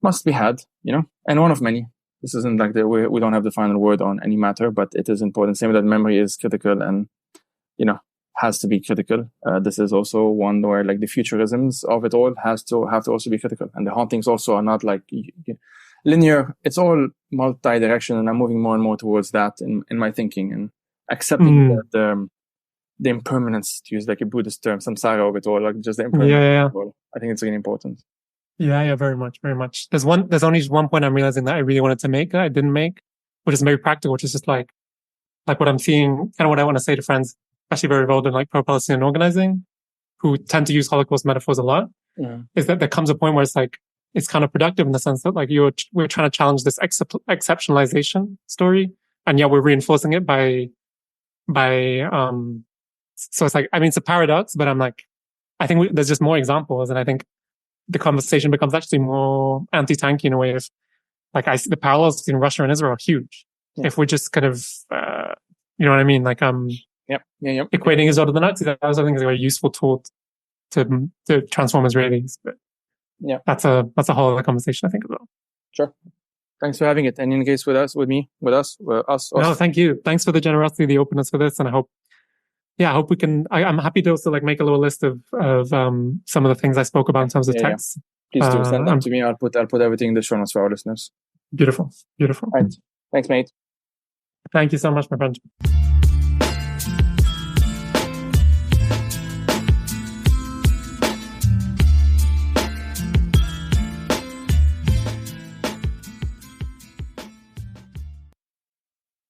must be had, and one of many. This isn't like we don't have the final word on any matter, but it is important. Same that memory is critical and, has to be critical. This is also one where like the futurisms of it all have to also be critical. And the hauntings also are not like linear. It's all multi-directional, and I'm moving more and more towards that in my thinking and accepting the impermanence, to use like a Buddhist term, samsara of it all, like just the impermanence of it all. I think it's really important. Yeah, very much, very much. There's only one point I'm realizing that I really wanted to make that I didn't make, which is very practical, which is just like what I'm seeing, kind of what I want to say to friends, especially very involved in like pro-Palestinian organizing, who tend to use Holocaust metaphors a lot, is that there comes a point where it's like, it's kind of productive in the sense that like we're trying to challenge this exceptionalization story, and yet we're reinforcing it by so it's like, I mean, it's a paradox, but I'm like, I think there's just more examples, and I think the conversation becomes actually more anti-tanky in a way. If like I see the parallels between Russia and Israel are huge. Yeah. If we're just kind of, you know what I mean? Like, equating Israel to the Nazis, that was, I think, is a very useful tool to transform Israelis. But yeah, that's a whole other conversation, I think, as well. Sure. Thanks for having it and engage with us. No, thank you. Thanks for the generosity, the openness for this, and I hope we can. I'm happy to also like make a little list of some of the things I spoke about in terms of text. Please do send them to me. I'll put everything in the show notes for our listeners. Beautiful. All right. Thanks, mate. Thank you so much, my friend.